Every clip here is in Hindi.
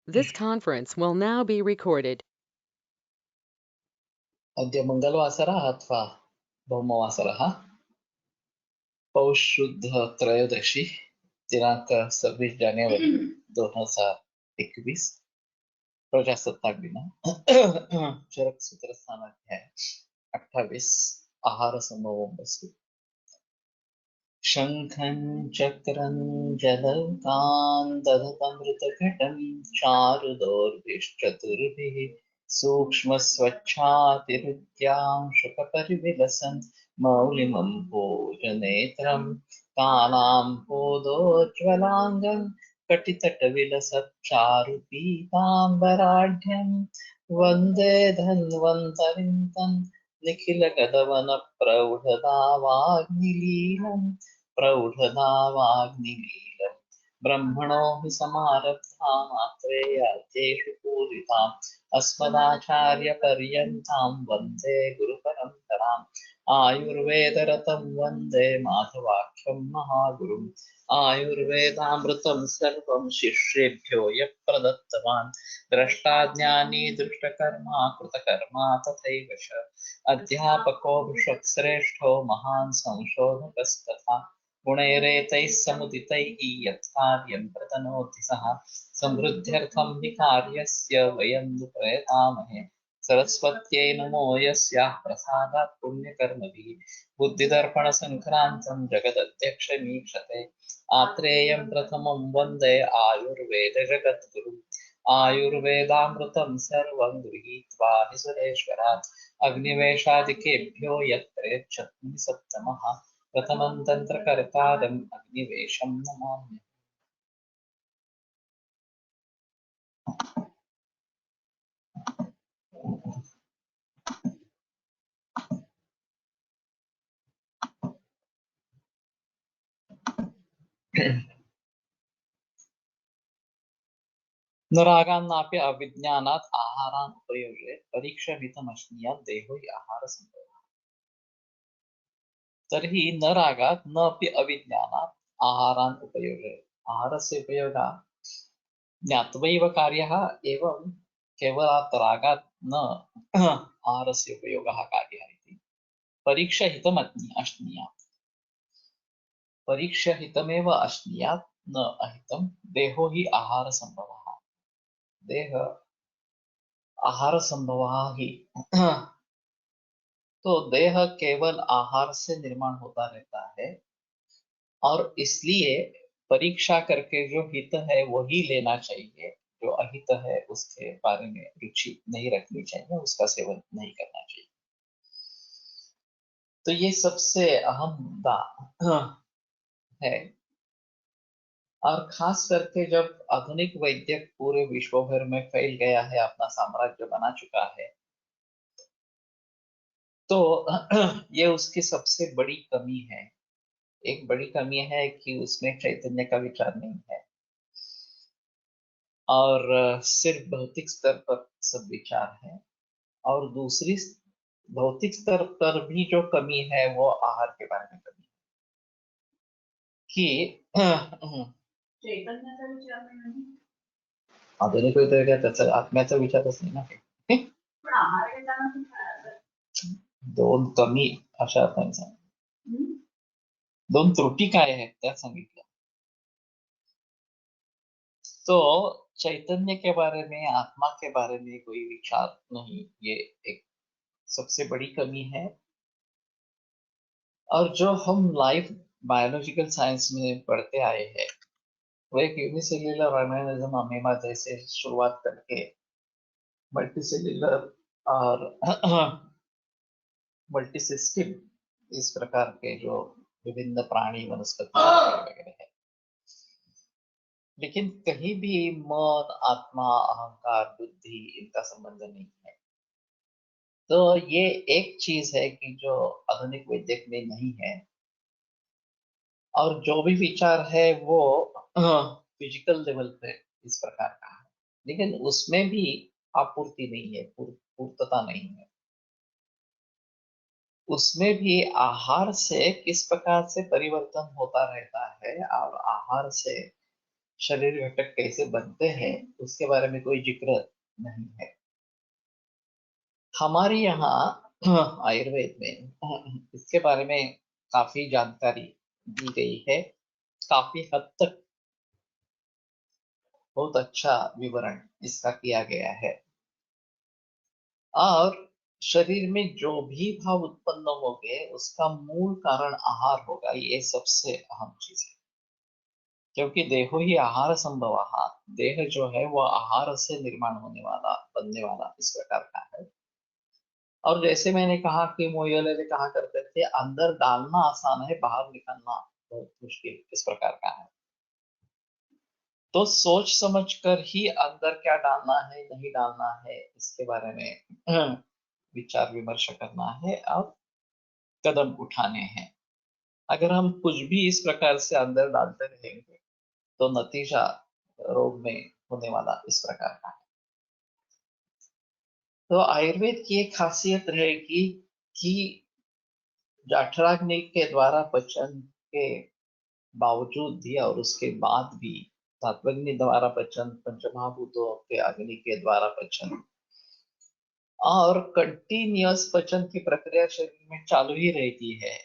This conference will now be recorded. अद्य मंगलवासरः अथवा भौमवासरः पौष शुद्ध त्रयोदशी दिनांक 26 जनवरी 2021 प्रजासत्ताक दिन चरक सूत्र स्थानाध्याय 28 आहार संभवं वस्तु शंखं चक्रं जलकान् दधतमृतघटं चारुदोर्भिश्चतुर्भिः सूक्ष्मस्वच्छातिरुद्यां शुकपरिविलसन् मौलिमं भोजनेत्रं कालाम्भोदोज्ज्वलाङ्गं कटितटविलसच्चारुपीताम्बराढ्यं वन्दे धन्वन्तरिं तं निखिलगदवनप्रौढदावाग्निलीलम् प्रौढदावाग्निलीलम् ब्रह्मणो हि समारब्धा मात्रेयाद्येषु पूजिताम् अस्मदाचार्यपर्यन्तां वन्दे गुरुपरम्पराम् आयुर्वेदरतं वन्दे माधवाख्यं महागुरुम् आयुर्वेदामृतं सर्वं शिष्येभ्यो यः प्रदत्तवान् द्रष्टा ज्ञानी दृष्टकर्मा कृतकर्मा तथैव च अध्यापको विषत्श्रेष्ठो महान् संशोधकस्तथा गुणैरेतैः समुदितैः यत्कार्यं प्रतनोति सः समृद्ध्यर्थं हि कार्यस्य वयं प्रयतामहे सरस्वत्यै नमो यस्याः प्रसादात् पुण्यकर्मभिः बुद्धिदर्पणसङ्क्रान्तं जगदध्यक्षमीक्षते आत्रेयं प्रथमं वन्दे आयुर्वेदजगद्गुरुम् आयुर्वेदामृतं सर्वं गृहीत्वा हि सुरेश्वरात् अग्निवेशादिकेभ्यो यत्रेच्छत्नि सप्तमः प्रथमं तन्त्रकर्तारम् अग्निवेशं नमामि। न रागान्नापि अविज्ञानात् आहारान् उपयोगे परीक्षामितमश्नीयात् देहो हि आहारसम्भवः। तर्हि न रागात् न अपि अविज्ञानात् आहारान् उपयोगे आहारस्य उपयोगः ज्ञात्वैव कार्यः एवं केवलात् रागात् न आहारस्य उपयोगः कार्यः इति परीक्षाहितम् अश्नीयात् परीक्षाहितमेव अश्नीयात् न अहितं देहो हि आहारसम्भवः देह आहार संभवः ही तो देह केवल आहार से निर्माण होता रहता है और इसलिए परीक्षा करके जो हित है वही लेना चाहिए, जो अहित है उसके बारे में रुचि नहीं रखनी चाहिए, उसका सेवन नहीं करना चाहिए। तो ये सबसे अहम बात है। और खास करके जब आधुनिक वैद्य पूरे विश्व भर में फैल गया है, अपना साम्राज्य बना चुका है, तो ये उसकी सबसे बड़ी कमी है। एक बड़ी कमी है कि उसमें चैतन्य का विचार नहीं है और सिर्फ भौतिक स्तर पर सब विचार है। और दूसरी भौतिक स्तर पर भी जो कमी है वो आहार के बारे में कमी है कि चैतन्याचा विचार नाही आधुनिक वेदांत त्याचा आत्म्याचा विचारच नाही ना काही. पण आहार घेताना पण काय दोन कमी अशा अर्थाने सांगितलं. दोन त्रुटी काय आहेत त्या सांगितलं. तो चैतन्य के बारे में, आत्मा के बारे में कोई विचार नहीं, ये एक सबसे बड़ी कमी है। और जो हम लाइफ बायोलॉजिकल साइंस में पढ़ते आए हैं वो एक यूनिसेल्युलर ऑर्गेनिज्म अमीबा जैसे शुरुआत करके मल्टीसेल्युलर और मल्टीसिस्टम इस प्रकार के जो विभिन्न प्राणी वनस्पति वगैरह है, लेकिन कहीं भी मन, आत्मा, अहंकार, बुद्धि इनका संबंध नहीं है। तो ये एक चीज है कि जो आधुनिक वैदिक में नहीं है। और जो भी विचार है वो फिजिकल लेवल पे इस प्रकार का है, लेकिन उसमें भी आपूर्ति नहीं है, पूर्तता नहीं है। उसमें भी आहार से किस प्रकार से परिवर्तन होता रहता है और आहार से शरीर घटक कैसे बनते हैं उसके बारे में कोई जिक्र नहीं है। हमारे यहाँ आयुर्वेद में इसके बारे में काफी जानकारी दी गई है, काफी हद तक बहुत अच्छा विवरण इसका किया गया है। और शरीर में जो भी भाव उत्पन्न होंगे उसका मूल कारण आहार होगा, ये सबसे अहम चीज है। क्योंकि देहो ही आहार संभवः, देह जो है वो आहार से निर्माण होने वाला, बनने वाला इस प्रकार का है। और जैसे मैंने कहा कि मोयले ने कहा करते थे, अंदर डालना आसान है, बाहर निकालना बहुत मुश्किल इस प्रकार का है। तो सोच समझ कर ही अंदर क्या डालना है नहीं डालना है इसके बारे में विचार विमर्श करना है और कदम उठाने हैं। अगर हम कुछ भी इस प्रकार से अंदर डालते रहेंगे तो नतीजा रोग में होने वाला इस प्रकार का है। तो आयुर्वेद की एक खासियत रहेगी कि जठराग्नि के द्वारा पचन के बावजूद भी और उसके बाद भी धात्वग्नि द्वारा पचन, पंचमहाभूतों के अग्नि के द्वारा पचन और कंटिन्यूअस पचन की प्रक्रिया शरीर में चालू ही रहती है।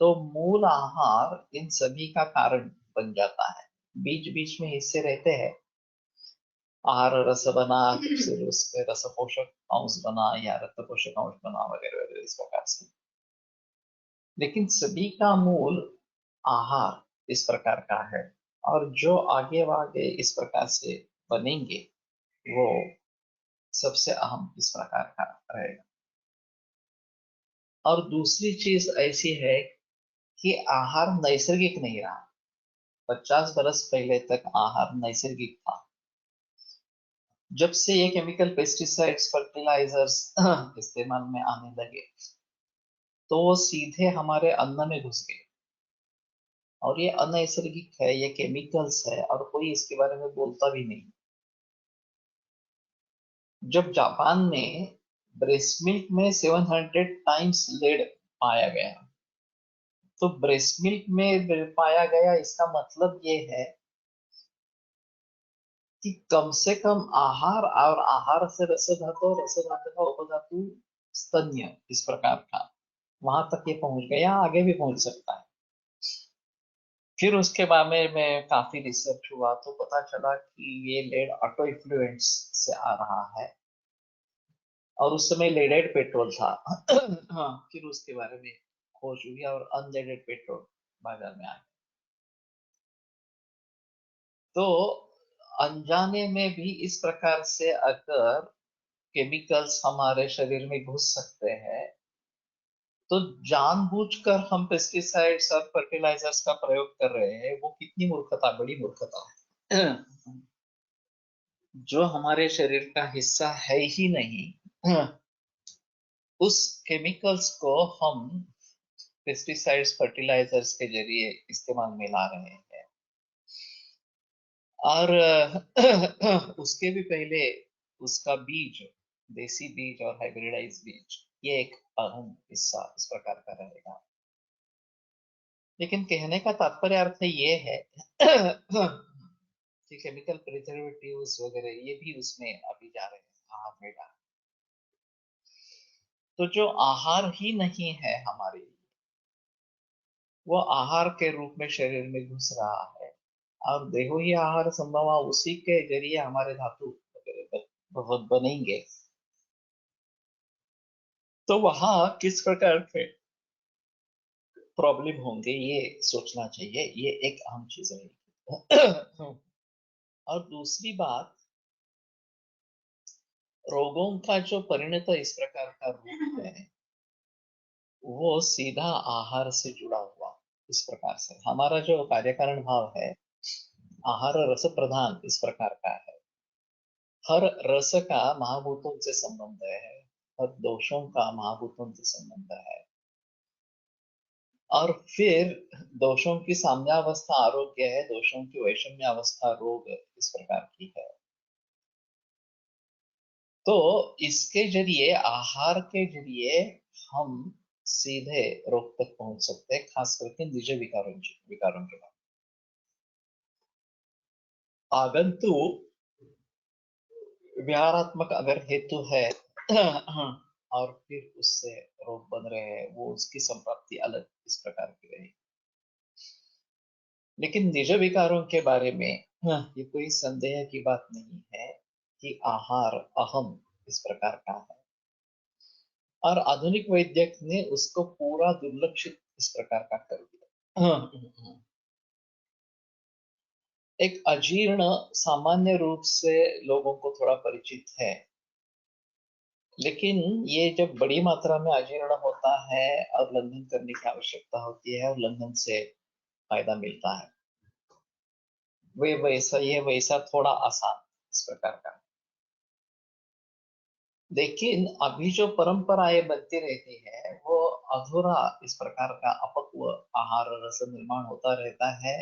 तो मूल आहार इन सभी का कारण बन जाता है। बीच बीच में हिस्से रहते हैं, आहार रस बना, फिर उसके रस पोषक अंश बना या रक्त पोषक अंश बना वगैरह वगैरह इस प्रकार से। लेकिन सभी का मूल आहार इस प्रकार का है। और जो आगे वागे इस प्रकार से बनेंगे वो सबसे अहम इस प्रकार का रहेगा। और दूसरी चीज ऐसी है कि आहार नैसर्गिक नहीं रहा। 50 बरस पहले तक आहार नैसर्गिक था। जब से ये केमिकल पेस्टिसाइड्स फर्टिलाइजर्स इस्तेमाल में आने लगे तो वो सीधे हमारे अन्न में घुस गए। और ये अनैसर्गिक है, ये केमिकल्स है और कोई इसके बारे में बोलता भी नहीं। जब जापान में ब्रेस्ट मिल्क में 700 टाइम्स लेड पाया गया, तो ब्रेस्ट मिल्क में पाया गया इसका मतलब ये है कि कम से कम आहार और आहार से रस धातु और रस धातु का उपधातु स्तन्य इस प्रकार का वहां तक ये पहुंच गया, आगे भी पहुंच सकता है। फिर उसके बारे में काफी रिसर्च हुआ तो पता चला कि ये लेड ऑटो इफ्लुएंस से आ रहा है और उस समय लेडेड पेट्रोल था। हाँ, फिर उसके बारे में खोज हुई और अनलेडेड पेट्रोल बाजार में आ गया। तो अनजाने में भी इस प्रकार से अगर केमिकल्स हमारे शरीर में घुस सकते हैं तो जानबूझकर हम पेस्टिसाइड्स और फर्टिलाइजर्स का प्रयोग कर रहे हैं, वो कितनी मूर्खता, बड़ी मूर्खता है। जो हमारे शरीर का हिस्सा है ही नहीं उस केमिकल्स को हम पेस्टिसाइड्स फर्टिलाइजर्स के जरिए इस्तेमाल में ला रहे हैं। और उसके भी पहले उसका बीज, देसी बीज और हाइब्रिडाइज बीज, ये एक अहम हिस्सा इस प्रकार का रहेगा। लेकिन कहने का तात्पर्य अर्थ ये है कि केमिकल प्रिजर्वेटिव्स वगैरह ये भी उसमें अभी जा रहे हैं, आहार में जा रहे हैं। तो जो आहार ही नहीं है हमारे लिए, वो आहार के रूप में शरीर में घुस रहा है। और देहो ही आहार संभव, उसी के जरिए हमारे धातु वगैरह बनेंगे। तो वहां किस प्रकार के प्रॉब्लम होंगे ये सोचना चाहिए, ये एक अहम चीज रहेगी। और दूसरी बात, रोगों का जो परिणत इस प्रकार का रूप है वो सीधा आहार से जुड़ा हुआ इस प्रकार से। हमारा जो कार्यकारण भाव है आहार रस प्रधान इस प्रकार का है। हर रस का महाभूतों से संबंध है, हर दोषों का महाभूतों से संबंध है। और फिर दोषों की साम्यावस्था आरोग्य है, दोषों की वैषम्य अवस्था रोग इस प्रकार की है। तो इसके जरिए, आहार के जरिए हम सीधे रोग तक पहुंच सकते हैं, खास करके निज विकारों के बाद। आगंतु विहारात्मक अगर हेतु है और फिर उससे रोग बन रहे हैं, वो उसकी संप्राप्ति अलग इस प्रकार की रहेगी। लेकिन निज विकारों के बारे में ये कोई संदेह की बात नहीं है कि आहार अहम इस प्रकार का है, और आधुनिक वैद्यक ने उसको पूरा दुर्लक्षित इस प्रकार का कर दिया। एक अजीर्ण सामान्य रूप से लोगों को थोड़ा परिचित है, लेकिन ये जब बड़ी मात्रा में अजीर्ण होता है और लंघन करने की आवश्यकता होती है और लंघन से फायदा मिलता है, ये वैसा थोड़ा आसान इस प्रकार का। लेकिन अभी जो परंपराएं बनती रहती है वो अधूरा इस प्रकार का अपक्व आहार रस निर्माण होता रहता है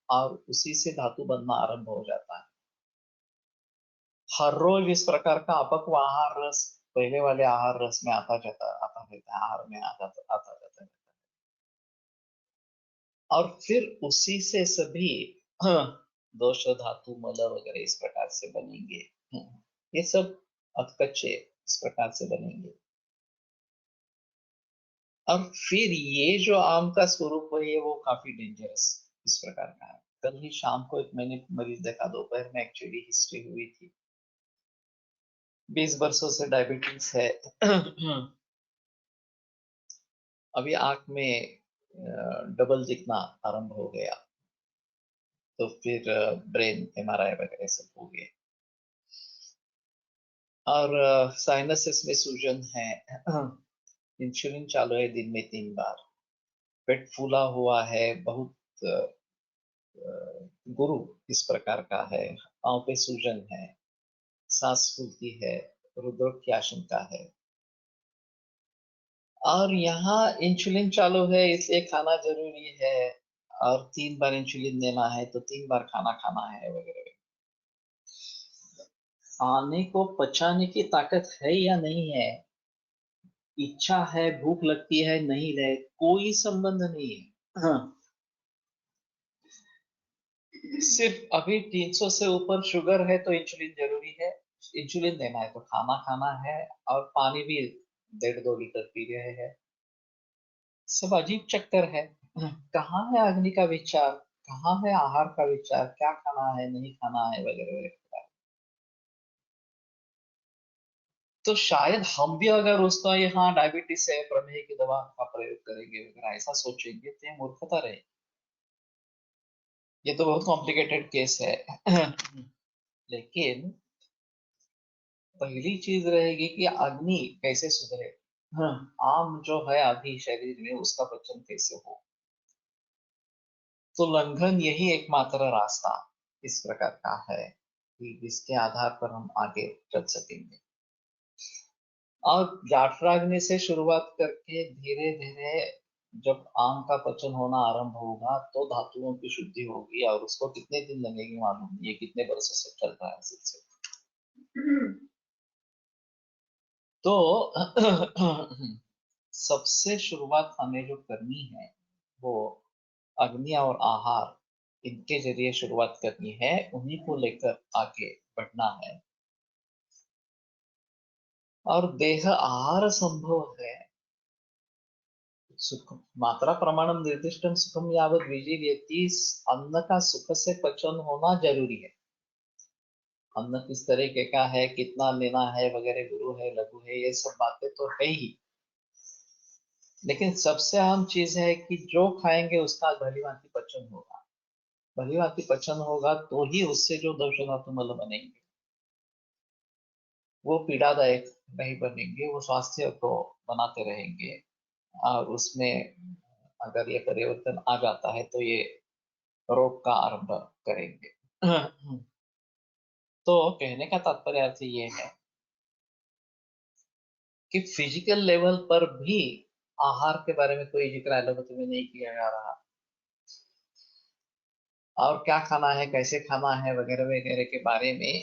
और उसी से धातु बनना आरंभ हो जाता है। हर रोज इस प्रकार का अपक्व आहार रस पहले वाले आहार रस में आता रहता है, आहार में आता जाता है, और फिर उसी से सभी दोष धातु मल वगैरह इस प्रकार से बनेंगे। ये सब अधकच्चे इस प्रकार से बनेंगे, और फिर ये जो आम का स्वरूप है वो काफी डेंजरस इस प्रकार का है। कल ही शाम को एक मैंने मरीज देखा, दोपहर में एक्चुअली हिस्ट्री हुई थी, 20 वर्षों से डायबिटीज है। अभी आंख में डबल दिखना आरंभ हो गया, तो फिर ब्रेन एमआरआई वगैरह सब हो गए, और साइनसिस में सूजन है। इंसुलिन चालू है दिन में 3 बार, पेट फूला हुआ है, बहुत गुरु इस प्रकार का है, पाँव पे सूजन है, सांस फूलती है, हृदरोग की आशंका है, और यहाँ इंसुलिन चालू है इसलिए खाना जरूरी है, और 3 बार इंसुलिन देना है तो 3 बार खाना खाना है वगैरह। खाने को पचाने की ताकत है या नहीं है, इच्छा है, भूख लगती है, नहीं रहे, कोई संबंध नहीं है। हाँ, सिर्फ अभी 300 से ऊपर शुगर है तो इंसुलिन जरूरी है, इंसुलिन देना है तो खाना खाना है, और पानी भी 1.5-2 लीटर पी रहे हैं। सब अजीब चक्कर है। कहाँ है अग्नि का विचार, कहाँ है आहार का विचार, क्या खाना है नहीं खाना है वगैरह वगैरह। तो शायद हम भी अगर उसका यहाँ डायबिटीज है, प्रमेह की दवा का प्रयोग करेंगे वगैरह ऐसा सोचेंगे तो ये मूर्खता रहे। ये तो बहुत कॉम्प्लिकेटेड केस है। लेकिन पहली चीज रहेगी कि अग्नि कैसे सुधरे, हाँ, आम जो है अभी शरीर में उसका पचन कैसे हो। तो लंघन यही एकमात्र रास्ता इस प्रकार का है कि जिसके आधार पर हम आगे चल सकेंगे, और जाठराग्नि से शुरुआत करके धीरे धीरे जब आम का पचन होना आरंभ होगा तो धातुओं की शुद्धि होगी, और उसको कितने दिन लगेंगे मालूम नहीं, ये कितने वर्षों से चल रहा है सिलसिला। तो सबसे शुरुआत हमें जो करनी है वो अग्नि और आहार, इनके जरिए शुरुआत करनी है, उन्हीं को लेकर आगे बढ़ना है। और देह आहार संभव है, सुख मात्रा प्रमाणम निर्दिष्टम सुखम यावत विजीर्यति, अन्न का सुख से पचन होना जरूरी है। अन्न किस तरीके का है, कितना लेना है वगैरह, गुरु है लघु है, ये सब बातें तो है ही, लेकिन सबसे अहम चीज है कि जो खाएंगे उसका भली भांति पचन होगा। भली भांति पचन होगा तो ही उससे जो दोष धातु मल बनेंगे वो पीड़ादायक नहीं बनेंगे, वो स्वास्थ्य को बनाते रहेंगे, और उसमें अगर ये परिवर्तन आ जाता है तो ये रोग का आरंभ करेंगे। तो कहने का तात्पर्य अर्थ ये है कि फिजिकल लेवल पर भी आहार के बारे में कोई जिक्र एलोपैथी में नहीं किया जा रहा, और क्या खाना है कैसे खाना है वगैरह वगैरह के बारे में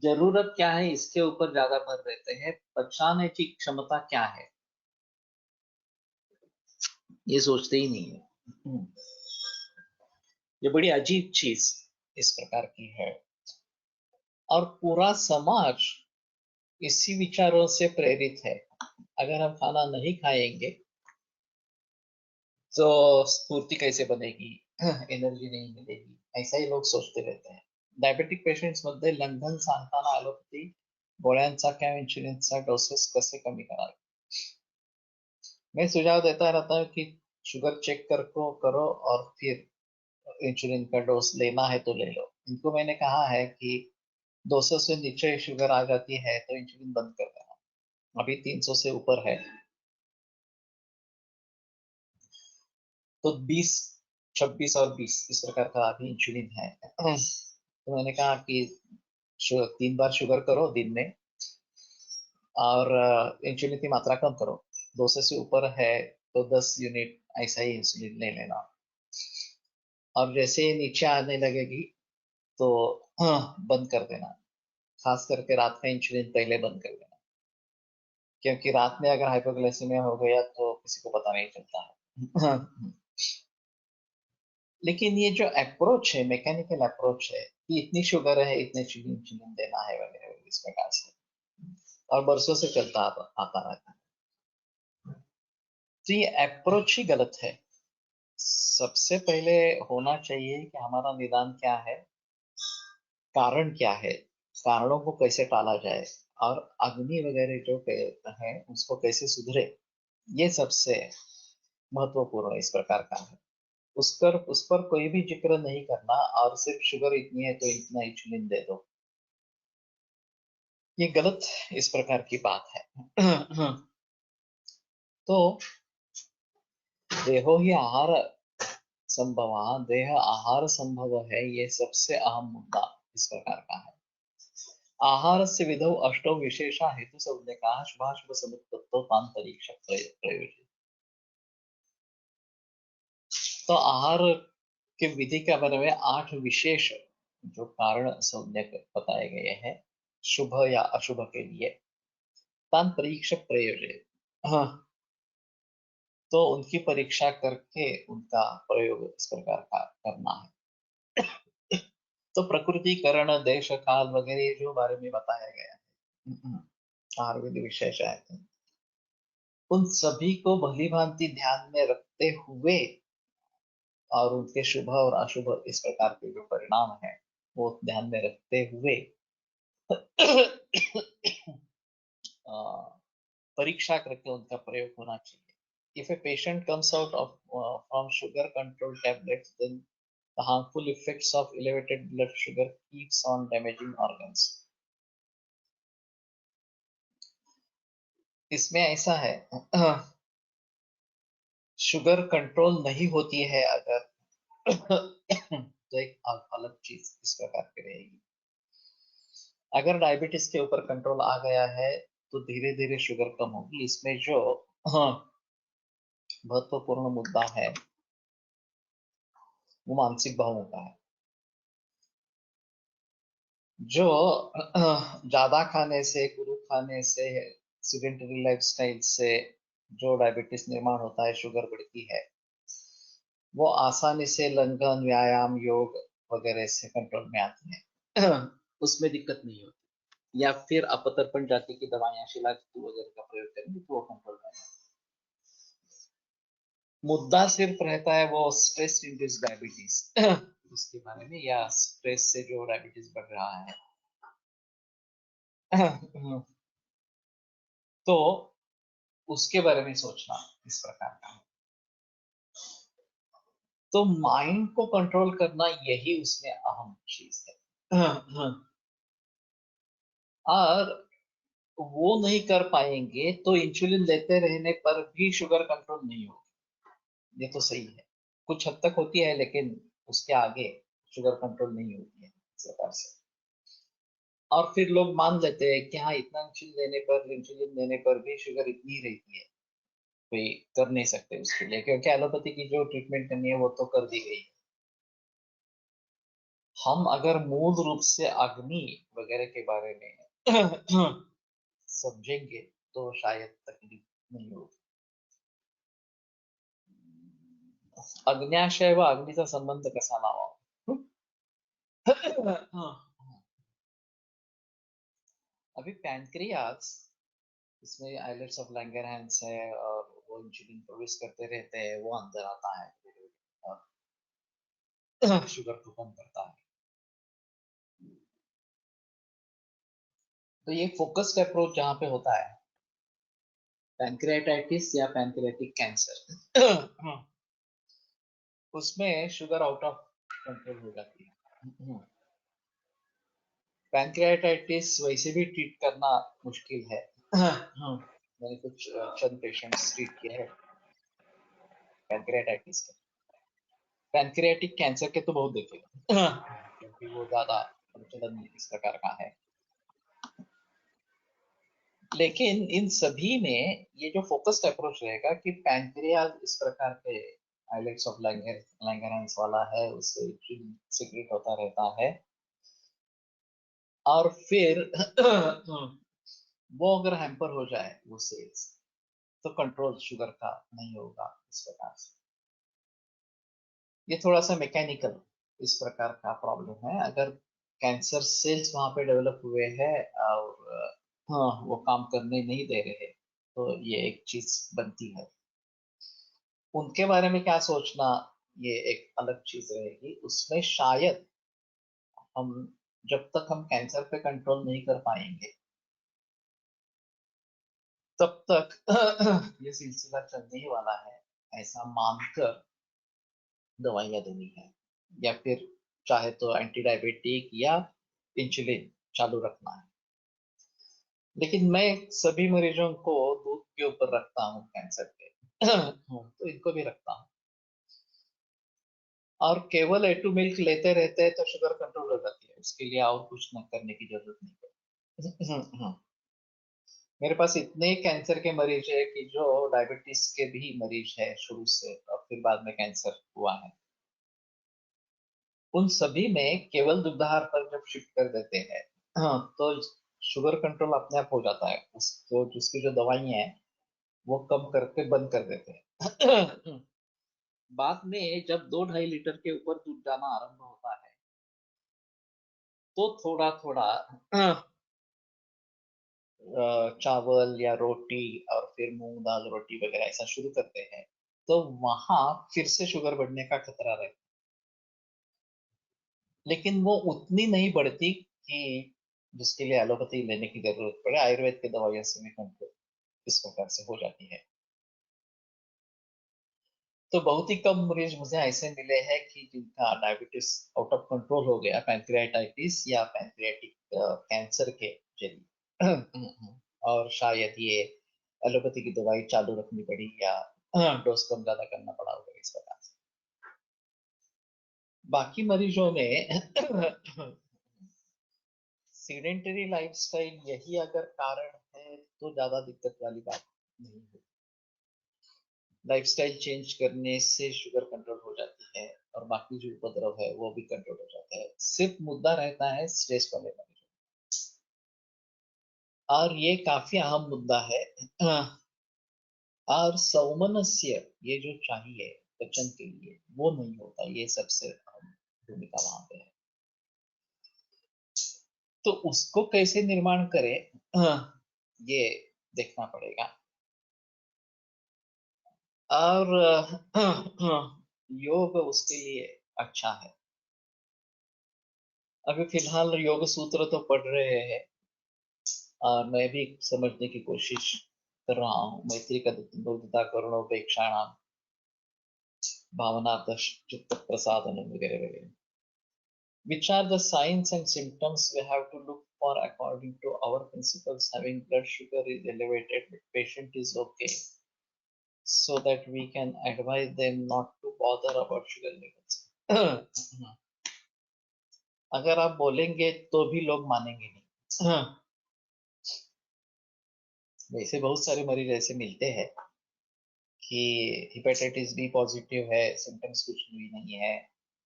जरूरत क्या है इसके ऊपर ज्यादा भर देते हैं, पचाने की क्षमता क्या है ये सोचते ही नहीं है। ये बड़ी अजीब चीज इस प्रकार की है और पूरा समाज इसी विचारों से प्रेरित है। अगर हम खाना नहीं खाएंगे तो स्फूर्ति कैसे बनेगी, एनर्जी नहीं मिलेगी, ऐसा ही लोग सोचते रहते हैं। डायबिटिक पेशंट्स मध्ये लंघन सांगताना ॲलोपॅथी गोळ्यांचा किंवा इन्सुलिनचा डोसेस कसे कमी करावे। मैं सुझाव देता रहता हूँ कि शुगर चेक करो और फिर इंसुलिन का डोज लेना है तो ले लो। इनको मैंने कहा है कि 200 से नीचे शुगर आ जाती है तो इंसुलिन बंद कर देना। अभी 300 से ऊपर है तो 20, 26 और 20 इस प्रकार का अभी इंसुलिन है। तो मैंने कहा कि 3 बार शुगर करो दिन में और इंसुलिन की मात्रा कम करो। 200 से ऊपर है तो 10 यूनिट ऐसा ही इंसुलिन ले लेना और जैसे ही नीचे आने लगेगी तो बंद कर देना। खास करके रात में इंसुलिन पहले बंद कर देना, क्योंकि रात में अगर हाइपोग्लाइसेमिया हो गया तो किसी को पता नहीं चलता है। लेकिन ये जो अप्रोच है, मैकेनिकल अप्रोच है कि इतनी शुगर है इतने इंसुलिन देना है वगैरह इस प्रकार से, और बरसों से चलता आता रहता है, तो ये अप्रोच ही गलत है। सबसे पहले होना चाहिए कि हमारा निदान क्या है, कारण क्या है, कारणों को कैसे टाला जाए और अग्नि वगैरह जो है उसको कैसे सुधरे, ये सबसे महत्वपूर्ण इस प्रकार का है। उस पर कोई भी जिक्र नहीं करना और सिर्फ शुगर इतनी है तो इतना इंसुलिन दे दो, ये गलत इस प्रकार की बात है। तो देहो ही आहार संभव, देह आहार संभव है, ये सबसे अहम मुद्दा इस प्रकार का है। आहार से विधौ अष्टौ विशेषा हेतु संज्ञका शुभाशुभ समुत्पत्तो तांतरिक्ष प्रयोजन। तो आहार के विधि के बारे में 8 विशेष जो कारण संज्ञक बताए गए हैं शुभ या अशुभ के लिए, तान परीक्ष प्रयोजन, हाँ, तो उनकी परीक्षा करके उनका प्रयोग इस प्रकार का करना है। तो प्रकृतिकरण, देश काल वगैरह जो बारे में बताया गया है, आयुर्वेद विशेष है, उन सभी को भली भांति ध्यान में रखते हुए और उनके शुभ और अशुभ इस प्रकार के जो परिणाम है वो ध्यान में रखते हुए परीक्षा करके उनका प्रयोग होना चाहिए। If a patient comes out of from sugar control tablets, then the harmful effects of elevated blood sugar keeps on damaging organs. इसमें ऐसा है, शुगर कंट्रोल नहीं होती है अगर तो एक अलग चीज इस प्रकार की रहेगी। अगर डायबिटीज के ऊपर कंट्रोल आ गया है तो धीरे धीरे शुगर कम होगी। इसमें जो महत्वपूर्ण मुद्दा है वो मानसिक भावों का है। जो ज्यादा खाने से, गुरु खाने से, सेडेंटरी लाइफस्टाइल से जो डायबिटीज निर्माण होता है, शुगर बढ़ती है, वो आसानी से लंघन, व्यायाम, योग वगैरह से कंट्रोल में आती है। उसमें दिक्कत नहीं होती। या फिर अपतर्पण जाति की दवाएं, शिलाजितु वगैरह का प्रयोग करेंगे तो वो कंट्रोल में। मुद्दा सिर्फ रहता है वो स्ट्रेस इंड्यूस्ड डायबिटीज उसके बारे में, या स्ट्रेस से जो डायबिटीज बढ़ रहा है। तो उसके बारे में सोचना इस प्रकार का है। तो माइंड को कंट्रोल करना यही उसमें अहम चीज है। और वो नहीं कर पाएंगे तो इंसुलिन लेते रहने पर भी शुगर कंट्रोल नहीं होगी, ये तो सही है। कुछ हद तक होती है लेकिन उसके आगे शुगर कंट्रोल नहीं होती है इस प्रकार से। और फिर लोग मान लेते हैं कि हाँ, इतना इंसुलिन लेने पर भी शुगर इतनी ही रहती है, कोई कर नहीं सकते उसके लिए, क्योंकि एलोपैथी की जो ट्रीटमेंट करनी है वो तो कर दी गई है। हम अगर मूल रूप से अग्नि वगैरह के बारे में समझेंगे तो शायद तकलीफ नहीं होगी। अग्न्याशय व अग्नीचा संबंध कसा लावावा, अभी पैनक्रियाज, इसमें आइलेट्स ऑफ लैंगरहैंस है और वो इंसुलिन प्रोड्यूस करते रहते हैं, वो अंदर आता है और शुगर को कम करता है। तो ये फोकस्ड अप्रोच जहाँ पे होता है, पैनक्रियाटाइटिस या पैनक्रियाटिक कैंसर, उसमें शुगर आउट ऑफ कंट्रोल हो जाती है। पैनक्रियाटाइटिस वैसे भी ट्रीट करना मुश्किल है। मैंने कुछ चंद पेशेंट्स ट्रीट किए हैं पैनक्रियाटाइटिस के। पैनक्रियाटिक कैंसर के तो बहुत देखे क्योंकि वो ज्यादा प्रचलन इस प्रकार का है। लेकिन इन सभी में ये जो फोकस्ड अप्रोच रहेगा कि पैनक्रियाज इस प्रकार के आइलेट्स ऑफ लैंगरहैंस वाला है, उससे सीक्रेट होता रहता है, और फिर वो अगर हैम्पर हो जाए वो सेल्स, तो कंट्रोल शुगर का नहीं होगा इस प्रकार से। ये थोड़ा सा मैकेनिकल इस प्रकार का प्रॉब्लम है। अगर कैंसर सेल्स वहां पे डेवलप हुए हैं और वो काम करने नहीं दे रहे, तो ये एक चीज बनती है। उनके बारे में क्या सोचना, ये एक अलग चीज रहेगी। उसमें शायद हम, जब तक हम कैंसर पे कंट्रोल नहीं कर पाएंगे, तब तक ये सिलसिला चलने ही वाला है, ऐसा मानकर दवाइयां देनी है, या फिर चाहे तो एंटी डायबिटिक या इंसुलिन चालू रखना है। लेकिन मैं सभी मरीजों को दूध के ऊपर रखता हूँ कैंसर के, तो इनको भी रखता हूँ। और केवल A2 मिल्क लेते रहते हैं तो शुगर कंट्रोल हो जाती है, उसके लिए और कुछ न करने की जरूरत नहीं है। मेरे पास इतने कैंसर के मरीज है कि जो डायबिटीज के भी मरीज है शुरू से, और फिर बाद में कैंसर हुआ है। उन सभी में केवल दुग्धाहार पर जब शिफ्ट कर देते हैं, तो शुगर कंट्रोल अपने आप हो जाता है। उसको जिसकी जो दवाइयां हैं वो कम करके बंद कर देते हैं। बाद में जब 2-2.5 लीटर के ऊपर दूध जाना आरंभ होता है, तो थोड़ा थोड़ा चावल या रोटी और फिर मूंग दाल रोटी वगैरह ऐसा शुरू करते हैं, तो वहां फिर से शुगर बढ़ने का खतरा रहता है। लेकिन वो उतनी नहीं बढ़ती कि जिसके लिए एलोपैथी लेने की जरूरत पड़े। आयुर्वेद की दवाइयों से भी कंट्रोल इस प्रकार से हो जाती है। तो बहुत ही कम मरीज मुझे ऐसे मिले हैं कि जिनका डायबिटीज आउट ऑफ कंट्रोल हो गया पैंक्रियाटाइटिस या पैंक्रियाटिक कैंसर के जरिए। और शायद ये एलोपैथी की दवाई चालू रखनी पड़ी या डोज कम ज्यादा करना पड़ा होगा इस प्रकार से। बाकी मरीजों में सीडेंटरी लाइफस्टाइल यही अगर कारण है तो ज्यादा दिक्कत वाली बात नहीं है। लाइफस्टाइल चेंज करने से शुगर कंट्रोल हो जाती है और बाकी जो उपद्रव है वो भी कंट्रोल हो जाता है। सिर्फ मुद्दा रहता है स्ट्रेस वाले मरीजों, और ये काफी अहम मुद्दा है। और सौमनस्य, ये जो चाहिए बच्चन के लिए, वो नहीं होता। ये सबसे अहम भूमिका वहां पे है। तो उसको कैसे निर्माण करें, ये देखना पड़ेगा। और योग उसके लिए अच्छा है। अभी फिलहाल योग सूत्र तो पढ़ रहे हैं, और मैं भी समझने की कोशिश कर रहा हूँ। मैत्री का दुग्धता करुणोपेक्षाणाम भावना चित्त प्रसादनम वगैरह वगैरह। Which are the signs and symptoms we have to look for according to our principles? Having blood sugar is elevated, but patient is okay, so that we can advise them not to bother about sugar levels. अगर आप बोलेंगे तो भी लोग मानेंगे नहीं। वैसे बहुत सारे मरीज ऐसे मिलते हैं कि हेपेटाइटिस बी पॉजिटिव है, सिम्टम्स कुछ भी नहीं है,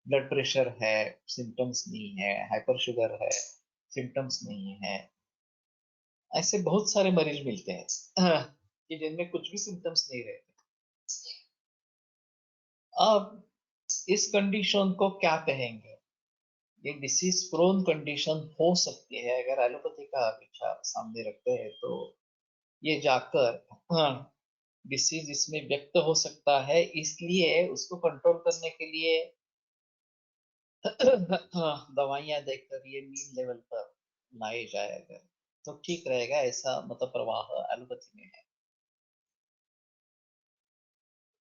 ब्लड प्रेशर है, सिम्टम्स नहीं है, हाइपर शुगर है, सिम्टम्स नहीं है। ऐसे बहुत सारे मरीज मिलते हैं कि जिनमें कुछ भी सिम्टम्स नहीं रहते। अब इस कंडीशन को क्या कहेंगे? ये डिसीज प्रोन कंडीशन हो सकती है। अगर एलोपैथी का विचार सामने रखते हैं तो ये जाकर डिसीज इसमें व्यक्त हो सकता है, इसलिए उसको कंट्रोल करने के लिए दवाइयां देकर ये मीन लेवल पर लाए जाए अगर, तो ठीक रहेगा, ऐसा मतलब प्रवाह एलोपैथी में है।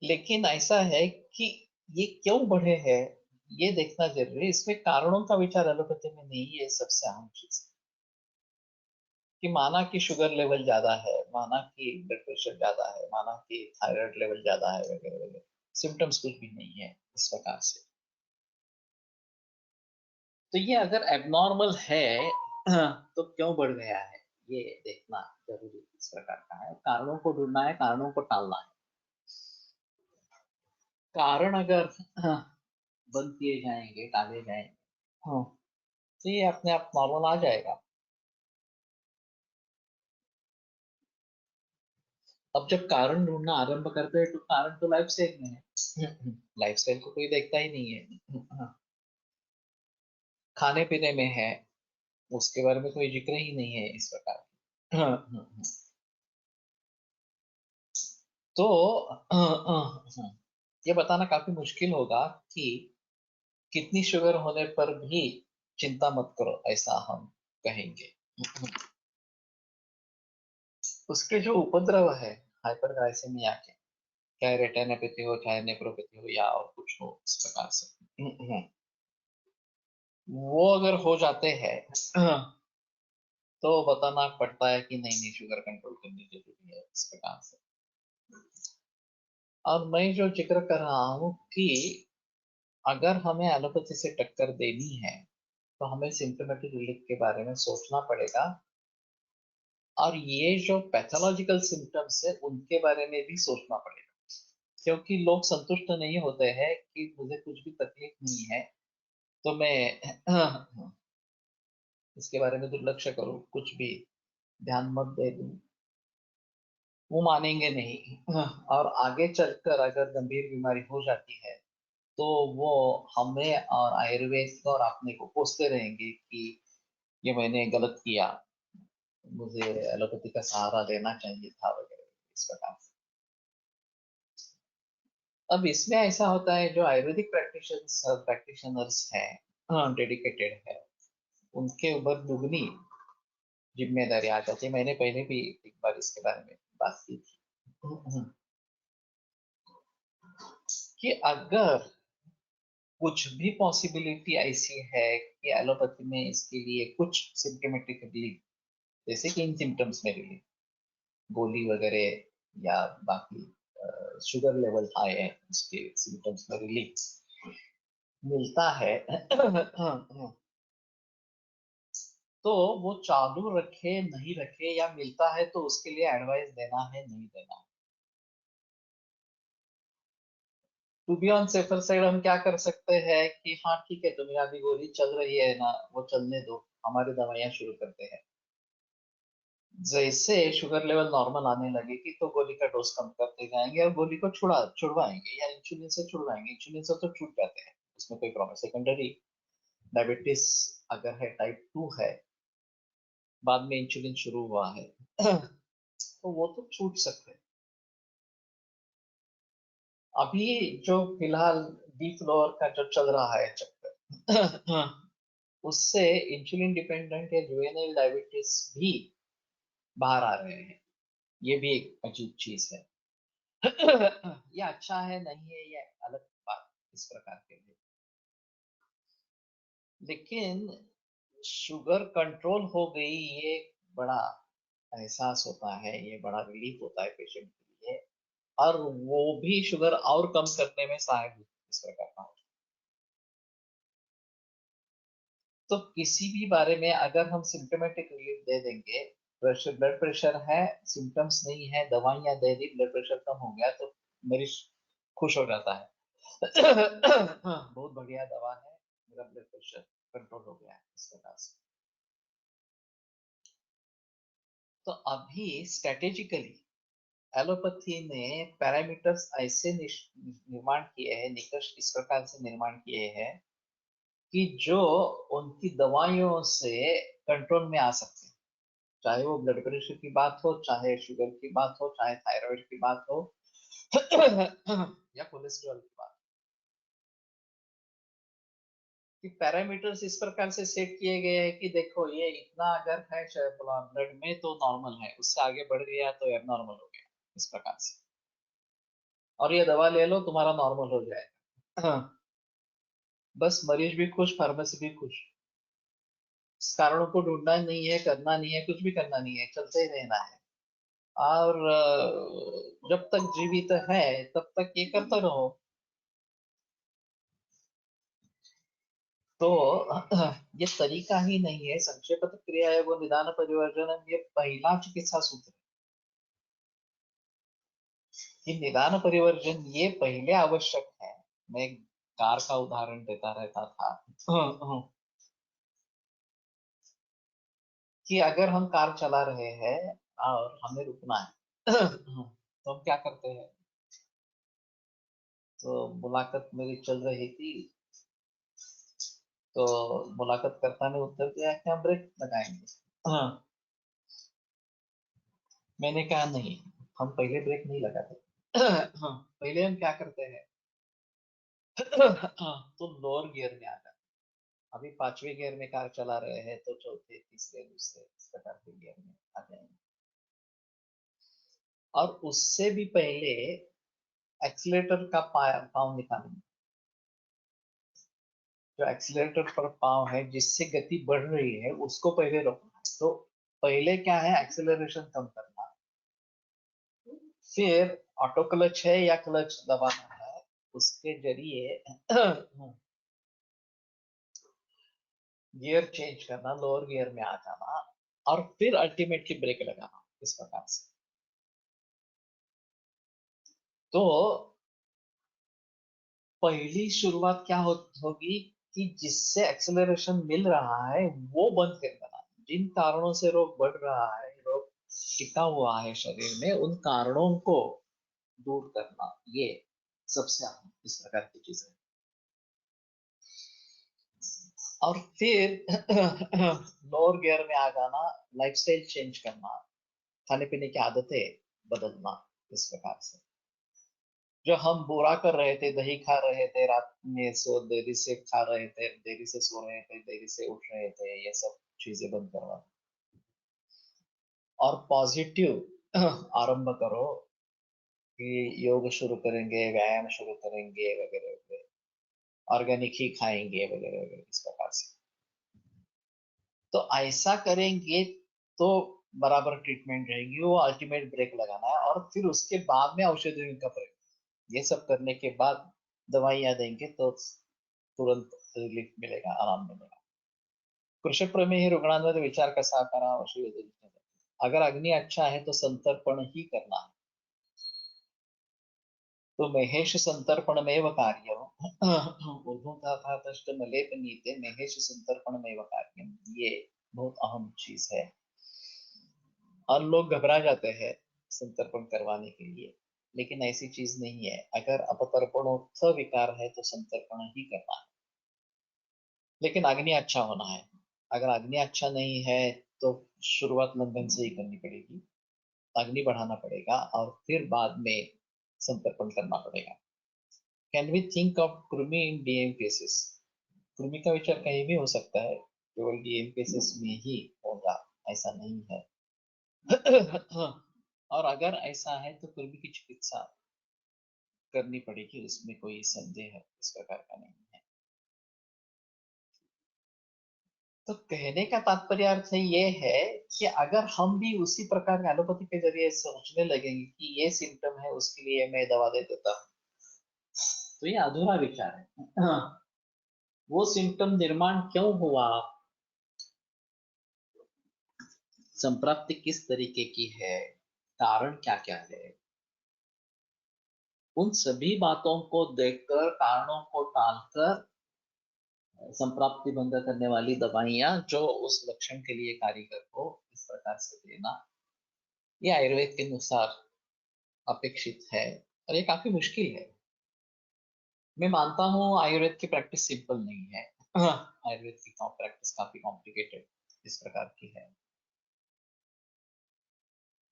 लेकिन ऐसा है कि ये क्यों बढ़े हैं, ये देखना जरूरी है। इसमें कारणों का विचार एलोपैथी में नहीं है। सबसे अहम चीज कि माना कि शुगर लेवल ज्यादा है, माना कि ब्लड प्रेशर ज्यादा है, माना कि थायराइड लेवल ज्यादा है, वगैरह वगैरह, सिम्टम्स कुछ भी नहीं है इस प्रकार से। तो ये अगर एबनॉर्मल है तो क्यों बढ़ गया है, ये देखना जरूरी इस प्रकार का है। कारणों को ढूंढना है, कारणों को टालना है। कारण अगर बंद किए जाएंगे, टाले जाएंगे, हाँ, तो ये अपने आप नॉर्मल आ जाएगा। अब जब कारण ढूंढना आरंभ करते हैं तो कारण तो लाइफ स्टाइल में है। लाइफ स्टाइल को कोई देखता ही नहीं है। हाँ, खाने पीने में है, उसके बारे में कोई जिक्र ही नहीं है इस प्रकार की। हाँ, हाँ, हाँ। तो ये बताना काफी मुश्किल होगा कि कितनी शुगर होने पर भी चिंता मत करो, ऐसा हम कहेंगे। उसके जो उपद्रव है हाइपरग्लाइसेमिया के, चाहे रेटिनोपैथी हो, चाहे नेफ्रोपैथी हो, या और कुछ हो इस प्रकार से, वो अगर हो जाते हैं तो बताना पड़ता है कि नहीं नहीं, शुगर कंट्रोल करनी जरूरी है इस प्रकार से। और मैं जो जिक्र कर रहा हूँ कि अगर हमें एलोपैथी से टक्कर देनी है तो हमें सिम्टोमेटिक रिलीफ के बारे में सोचना पड़ेगा, और ये जो पैथोलॉजिकल सिम्टम्स है उनके बारे में भी सोचना पड़ेगा। क्योंकि लोग संतुष्ट नहीं होते हैं कि मुझे कुछ भी तकलीफ नहीं है तो मैं इसके बारे में दुर्लक्ष करूं, कुछ भी ध्यान मत दे दूं, वो मानेंगे नहीं। और आगे चलकर अगर गंभीर बीमारी हो जाती है तो वो हमें और आयुर्वेद को और अपने को कोसते रहेंगे कि ये मैंने गलत किया, मुझे एलोपैथी का सहारा लेना चाहिए था, वगैरह इस प्रकार से। अब इसमें ऐसा होता है, जो आयुर्वेदिक प्रैक्टिशनर्स हैं, डेडिकेटेड है, उनके ऊपर दुगनी जिम्मेदारी आ जाती है। मैंने पहले भी एक बार इसके बारे में बात की थी कि अगर कुछ भी पॉसिबिलिटी ऐसी है कि एलोपैथी में इसके लिए कुछ सिम्टोमेटिक रिलीफ, जैसे कि इन सिम्टम्स में रिलीफ, गोली वगैरह या बाकी शुगर लेवल हाई है उसके सिम्टम्स में रिलीफ मिलता है तो वो चालू रखे नहीं रखे, या मिलता है तो उसके लिए एडवाइस देना है नहीं देना। To be on safer side हम क्या कर सकते हैं कि हाँ ठीक है, तुम्हें अभी गोली चल रही है ना, वो चलने दो, हमारी दवाइयां शुरू करते हैं। जैसे शुगर लेवल नॉर्मल आने लगेगी तो गोली का डोज कम करते जाएंगे और गोली को छुड़वाएंगे, या इंसुलिन से छुड़वाएंगे। इंसुलिन से तो छूट जाते हैं, उसमें कोई प्रॉब्लम। सेकेंडरी डायबिटीज अगर है, टाइप 2 है, बाद में इंसुलिन शुरू हुआ है तो वो तो छूट सकते हैं। अभी जो फिलहाल डी फ्लोर का जो चल रहा है चक्कर उससे इंसुलिन डिपेंडेंट या जुवेनाइल डायबिटीज भी बाहर आ रहे हैं। ये भी एक अजीब चीज है। ये अच्छा है नहीं है, ये अलग बात इस प्रकार के लिए। लेकिन शुगर कंट्रोल हो गई, ये बड़ा एहसास होता है, ये बड़ा रिलीफ होता है पेशेंट के लिए, और वो भी शुगर और कम करने में सहायक इस प्रकार का होता है। तो किसी भी बारे में अगर हम सिम्टोमेटिक रिलीफ दे देंगे, प्रेशर ब्लड प्रेशर है, सिम्टम्स नहीं है, दवाइयां दे दी, ब्लड प्रेशर कम हो गया, तो मरीज खुश हो जाता है। बहुत बढ़िया दवा है, मेरा ब्लड प्रेशर कंट्रोल हो गया है इस प्रकार से। तो अभी स्ट्रेटेजिकली एलोपैथी ने पैरामीटर्स ऐसे निर्माण किए हैं, निकष इस प्रकार से निर्माण किए हैं कि जो उनकी दवाइयों से कंट्रोल में आ सकते हैं, चाहे वो ब्लड प्रेशर की बात हो, चाहे शुगर की बात हो, चाहे थायराइड की बात हो या कोलेस्ट्रॉल की बात, कि पैरामीटर्स इस प्रकार से सेट किए गए हैं कि देखो ये इतना अगर है ब्लड में तो नॉर्मल है, उससे आगे बढ़ गया तो एबनॉर्मल हो गया, इस प्रकार से, और ये दवा ले लो तुम्हारा नॉर्मल हो जाएगा। बस मरीज भी खुश, फार्मेसी भी खुश। इस कारणों को ढूंढना नहीं है, करना नहीं है, कुछ भी करना नहीं है, चलते ही रहना है। और जब तक जीवित है तब तक ये करते रहो। तो ये तरीका ही नहीं है। संक्षेपत क्रिया एवं निदान परिवर्जन ये पहला चिकित्सा सूत्र है। ये निदान परिवर्जन ये पहले आवश्यक है। मैं एक कार का उदाहरण देता रहता था कि अगर हम कार चला रहे हैं और हमें रुकना है तो हम क्या करते हैं? तो मुलाकात मेरी चल रही थी, तो मुलाकात कर्ता ने उत्तर दिया कि हम ब्रेक लगाएंगे। हाँ, मैंने कहा नहीं, हम पहले ब्रेक नहीं लगाते। हाँ, पहले हम क्या करते हैं? हाँ, तो लोअर गियर में आ जाते। अभी पांचवें गियर में कार चला रहे हैं तो चौथे, तीसरे, दूसरे, इस प्रकार के गियर में आ जाएंगे। और उससे भी पहले एक्सीलेटर का पाँव निकालेंगे। जो एक्सीलेटर पर पाँव है जिससे गति बढ़ रही है उसको पहले रोकना है। तो पहले क्या है? एक्सेलरेशन कम करना, फिर ऑटो क्लच है या क्लच दबाना है, उसके जरिए गियर चेंज करना, लोअर गियर में आ जाना, और फिर अल्टीमेटली ब्रेक लगाना, इस प्रकार से। तो पहली शुरुआत क्या होगी कि जिससे एक्सेलरेशन मिल रहा है वो बंद कर देना। जिन कारणों से रोग बढ़ रहा है, रोग टिका हुआ है शरीर में, उन कारणों को दूर करना, ये सबसे अहम इस प्रकार की चीज है। और फिर लोअर गियर में आ जाना, लाइफस्टाइल चेंज करना, खाने पीने की आदतें बदलना, इस प्रकार से। जो हम बुरा कर रहे थे, दही खा रहे थे, रात में देरी से खा रहे थे, देरी से सो रहे थे, देरी से उठ रहे थे, ये सब चीजें बंद करवा और पॉजिटिव आरंभ करो कि योग शुरू करेंगे, व्यायाम शुरू करेंगे, वगैरह वगैरह, ऑर्गेनिक ही खाएंगे, वगैरह वगैरह, इस प्रकार से। तो ऐसा करेंगे तो बराबर ट्रीटमेंट रहेगी। वो अल्टीमेट ब्रेक लगाना है, और फिर उसके बाद में औषधियों का प्रयोग। ये सब करने के बाद दवाइयां देंगे तो तुरंत रिलीफ मिलेगा, आराम मिलेगा। कृषक प्रमेय रुग्णांमध्ये विचार कसा करा अशी योजना. अगर अग्नि अच्छा है तो संतर्पण ही करना है। तो महेश संतर्पणमेव कार्यम ऊर्ध्वंतस्थमलेपनीते महेश संतर्पणमेव कार्यम, ये बहुत अहम चीज है। और लोग घबरा जाते हैं संतर्पण करवाने के लिए, लेकिन ऐसी चीज नहीं है। अगर अपतर्पणोत्थ विकार है तो संतर्पण ही करना है, लेकिन अग्नि अच्छा होना है। अगर अग्नि अच्छा नहीं है तो शुरुआत लंदन से ही करनी पड़ेगी, अग्नि बढ़ाना पड़ेगा, और फिर बाद में संतर्पण करना पड़ेगा। कैन वी थिंक ऑफ कृमि इन डीएम केसेस? कृमि का विचार कहीं भी हो सकता है, केवल डीएम केसेस में ही होगा, ऐसा नहीं है। और अगर ऐसा है तो कृमि की चिकित्सा करनी पड़ेगी, उसमें कोई संदेह इस प्रकार का नहीं है। तो कहने का तात्पर्य अर्थ ये है कि अगर हम भी उसी प्रकार के एलोपैथी के जरिए सोचने लगेंगे कि ये सिम्टम है, उसके लिए मैं दवा दे देता हूँ, तो ये अधूरा विचार है। वो सिम्टम निर्माण क्यों हुआ, संप्राप्ति किस तरीके की है, कारण क्या क्या है, उन सभी बातों को देखकर, कारणों को टालकर संप्राप्ति बंद करने वाली दवाइयां जो उस लक्षण के लिए कारीगर हो, इस प्रकार से देना, ये आयुर्वेद के अनुसार अपेक्षित है। और ये काफी मुश्किल है। मैं मानता हूँ आयुर्वेद की प्रैक्टिस सिंपल नहीं है, आयुर्वेद की प्रैक्टिस काफी कॉम्प्लिकेटेड इस प्रकार की है,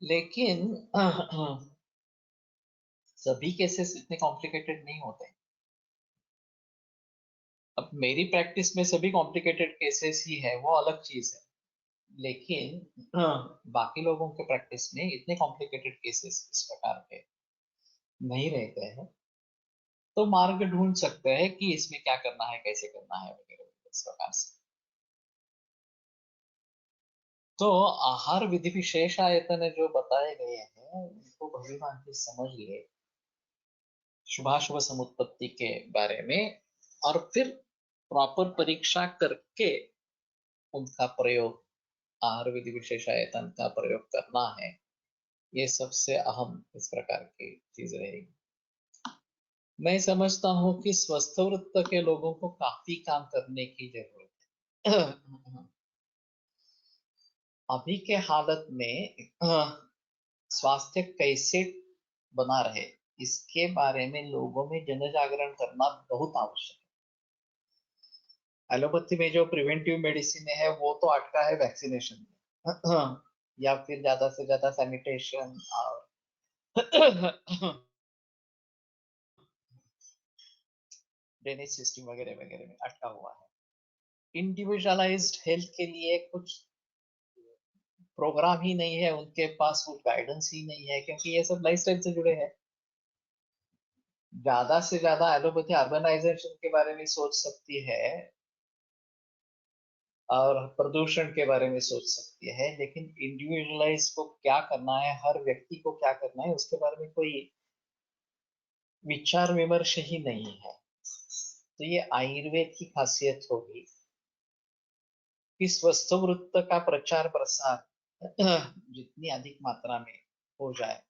लेकिन सभी केसेस इतने कॉम्प्लिकेटेड नहीं होते। अब मेरी प्रैक्टिस में सभी कॉम्प्लिकेटेड केसेस ही है, वो अलग चीज है, लेकिन बाकी लोगों के प्रैक्टिस में इतने कॉम्प्लिकेटेड केसेस इस प्रकार के नहीं रहते हैं, तो मार्ग ढूंढ सकते हैं कि इसमें क्या करना है, कैसे करना है, वगैरह वगैरह इस प्रकार से। तो आहार विधि विशेष आयतन जो बताए गए हैं उनको भली भांति समझ ले, शुभाशुभ समुत्पत्ति के बारे में, और फिर प्रॉपर परीक्षा करके उनका प्रयोग, आहार विधि विशेष आयतन का प्रयोग करना है। ये सबसे अहम इस प्रकार की चीज रहेगी। मैं समझता हूँ कि स्वस्थ वृत्त के लोगों को काफी काम करने की जरूरत है। अभी के हालत में स्वास्थ्य कैसे बना रहे, इसके बारे में लोगों में जन जागरण करना बहुत आवश्यक है। एलोपैथी में जो प्रिवेंटिव मेडिसिन है वो तो अटका है वैक्सीनेशन में, या फिर ज्यादा से ज्यादा सैनिटेशन और ड्रेनेज सिस्टम वगैरह वगैरह में अटका हुआ है। इंडिविजुअलाइज्ड हेल्थ के लिए कुछ प्रोग्राम ही नहीं है उनके पास, कुछ गाइडेंस ही नहीं है, क्योंकि ये सब लाइफस्टाइल से जुड़े हैं। ज्यादा से ज्यादा एलोपैथी अर्बनाइजेशन के बारे में सोच सकती है और प्रदूषण के बारे में सोच सकती है, लेकिन इंडिविजुअलाइज को क्या करना है, हर व्यक्ति को क्या करना है, उसके बारे में कोई विचार विमर्श ही नहीं है। तो ये आयुर्वेद की खासियत होगी कि स्वस्थ वृत्त का प्रचार प्रसार जितनी अधिक मात्रा में हो जाए,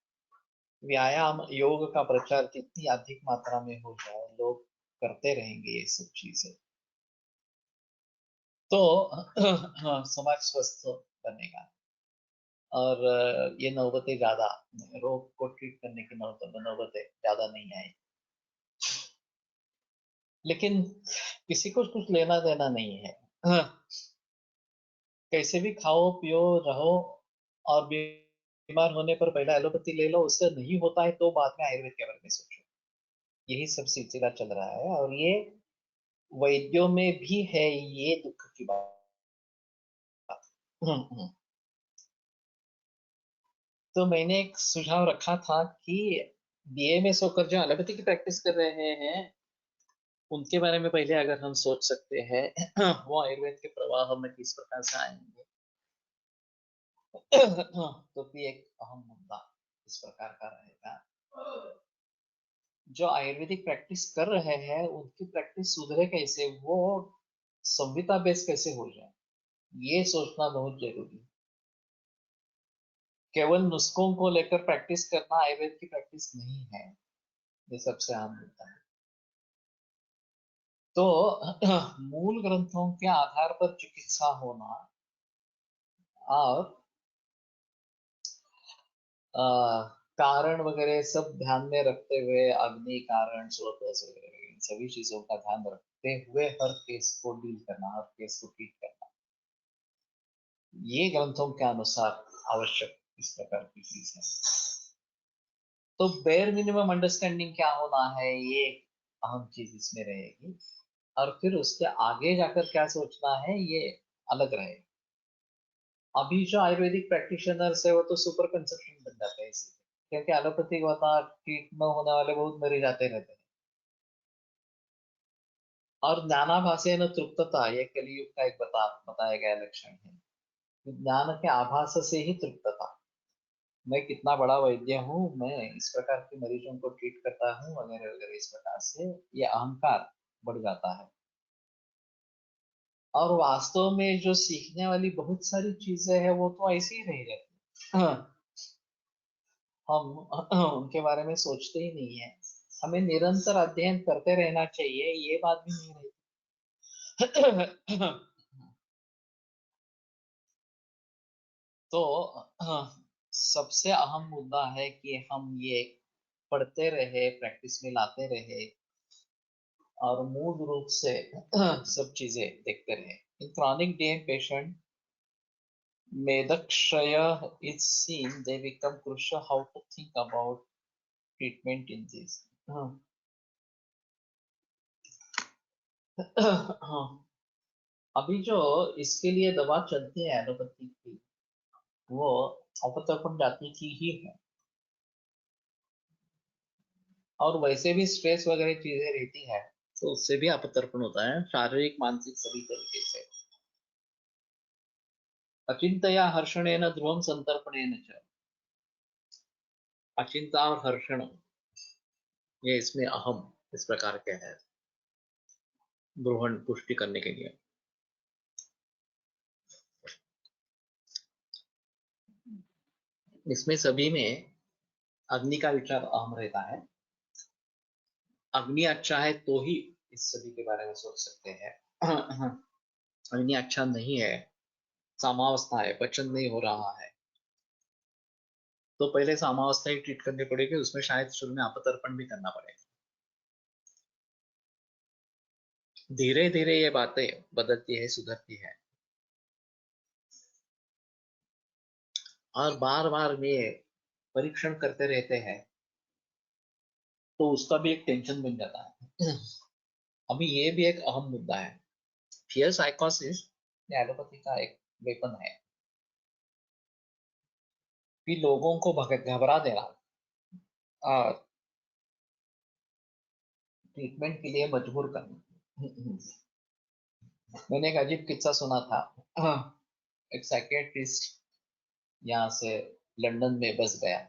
व्यायाम योग का प्रचार जितनी अधिक मात्रा में हो जाए, लोग करते रहेंगे ये सब चीजें, तो समाज स्वस्थ बनेगा। और ये नौबतें ज्यादा, रोग को ट्रीट करने की नौबतें ज्यादा नहीं आई, लेकिन किसी को कुछ लेना देना नहीं है। कैसे भी खाओ पियो रहो, और बीमार होने पर पहले एलोपैथी ले लो, उससे नहीं होता है तो बाद में आयुर्वेद के बारे में सोचो। यही सब सिलसिला चल रहा है, और ये वैद्यों में भी है, ये दुख की बात। तो मैंने एक सुझाव रखा था कि बीएमएस होकर जो एलोपैथी की प्रैक्टिस कर रहे हैं उनके बारे में पहले अगर हम सोच सकते हैं, वो आयुर्वेद के प्रवाह में किस प्रकार से आएंगे, तो भी एक अहम मुद्दा इस प्रकार का रहेगा। जो आयुर्वेदिक प्रैक्टिस कर रहे हैं उनकी प्रैक्टिस सुधरे कैसे, वो संहिता बेस कैसे हो जाए, ये सोचना बहुत जरूरी है। केवल नुस्खों को लेकर प्रैक्टिस करना आयुर्वेद की प्रैक्टिस नहीं है, ये सबसे आम मुद्दा है। तो मूल ग्रंथों के आधार पर चिकित्सा होना, और अ, कारण वगैरह सब ध्यान में रखते हुए, अग्नि कारण स्रोत वगैरह इन सभी चीजों का ध्यान रखते हुए हर केस को डील करना, हर केस को ट्रीट करना, ये ग्रंथों के अनुसार आवश्यक इस प्रकार की चीज है। तो बेयर मिनिमम अंडरस्टैंडिंग क्या होना है, ये अहम चीज इसमें रहेगी, और फिर उसके आगे जाकर क्या सोचना है ये अलग रहेगा। अभी जो आयुर्वेदिक प्रैक्टिशनर्स है वो तो सुपर कंसल्टेंट बन जाते हैं इसी, क्योंकि एलोपैथिक बता ट्रीट न होने वाले बहुत मरे जाते रहते हैं। और ज्ञानाभासे न तृप्तता, ये कलियुग का एक बताया गया लक्षण है। ज्ञान के आभास से ही तृप्तता, मैं कितना बड़ा वैद्य हूँ, मैं इस प्रकार के मरीजों को ट्रीट करता हूँ वगैरह वगैरह, इस प्रकार से ये अहंकार बढ़ जाता है। और वास्तव में जो सीखने वाली बहुत सारी चीजें हैं वो तो ऐसी ही रह जाती हैं। हम उनके बारे में सोचते ही नहीं है। हमें निरंतर अध्ययन करते रहना चाहिए, ये बात भी नहीं रहती। तो सबसे अहम मुद्दा है कि हम ये पढ़ते रहे, प्रैक्टिस में लाते रहे, और मूल रूप से सब चीजें देखते रहे। इन chronic DM patient Medakshaya is seen, they become crucial how to think about treatment in this. अभी जो इसके लिए दवा चलती है एलोपैथी की, वो अपतर्पण जाति की ही है, और वैसे भी स्ट्रेस वगैरह चीजें रहती है तो उससे भी अपतर्पण होता है, शारीरिक मानसिक सभी तरीके से। अचिंतया हर्षणेन ध्रुवम संतर्पणेन च, अचिंता और हर्षण ये इसमें अहम इस प्रकार के है, ब्रूहण पुष्टि करने के लिए। इसमें सभी में अग्नि का विचार अहम रहता है। अग्नि अच्छा है तो ही इस सभी के बारे में सोच सकते हैं। अग्नि अच्छा नहीं है, सामावस्था है, पचन नहीं हो रहा है, तो पहले सामावस्था ही ट्रीट करनी पड़ेगी, उसमें शायद शुरू में अपतर्पण भी करना पड़ेगा। धीरे धीरे ये बातें बदलती है, सुधरती है, और बार बार ये परीक्षण करते रहते हैं तो उसका भी एक टेंशन बन जाता है। अभी ये भी एक अहम मुद्दा है। फियर साइकोसिस एलोपैथी का एक वेपन है कि लोगों को घबरा देना और ट्रीटमेंट के लिए मजबूर करना। मैंने एक अजीब किस्सा सुना था। एक साइकियाट्रिस्ट यहाँ से लंदन में बस गया,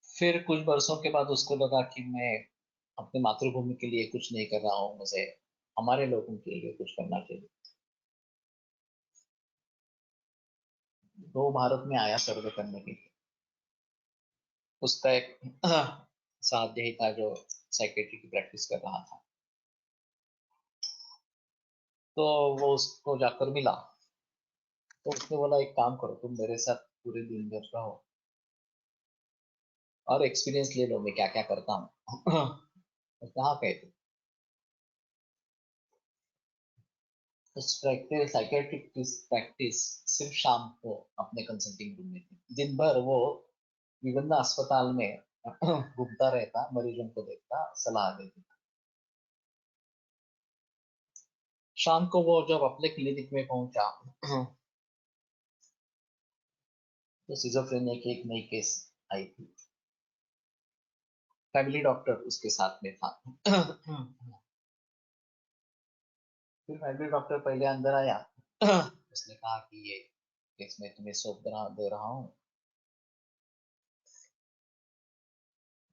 फिर कुछ वर्षों के बाद उसको लगा कि मैं अपनी मातृभूमि के लिए कुछ नहीं कर रहा हूँ, मुझे हमारे लोगों के लिए कुछ करना चाहिए। तो भारत में आया सर्वे करने के लिए। उसका एक साथी ही था जो साइकेट्री की प्रैक्टिस कर रहा था, तो वो उसको जाकर मिला, तो उसने बोला एक काम करो, तुम मेरे साथ पूरे दिन भर रहो और एक्सपीरियंस ले लो मैं क्या क्या करता हूँ। कहाँ गए थे? साइकेट्रिक प्रैक्टिस सिर्फ शाम को अपने कंसल्टिंग रूम में थी। दिन भर वो विभिन्न अस्पताल में घूमता रहता, मरीजों को देखता, सलाह देता। शाम को वो जब अपने क्लिनिक में पहुंचा तो सिजोफ्रेनिया की एक नई केस आई थी। फैमिली डॉक्टर उसके साथ में था। फिर फैमिली डॉक्टर पहले अंदर आया। उसने कहा कि ये केस मैं तुम्हें सौंप दे रहा हूँ,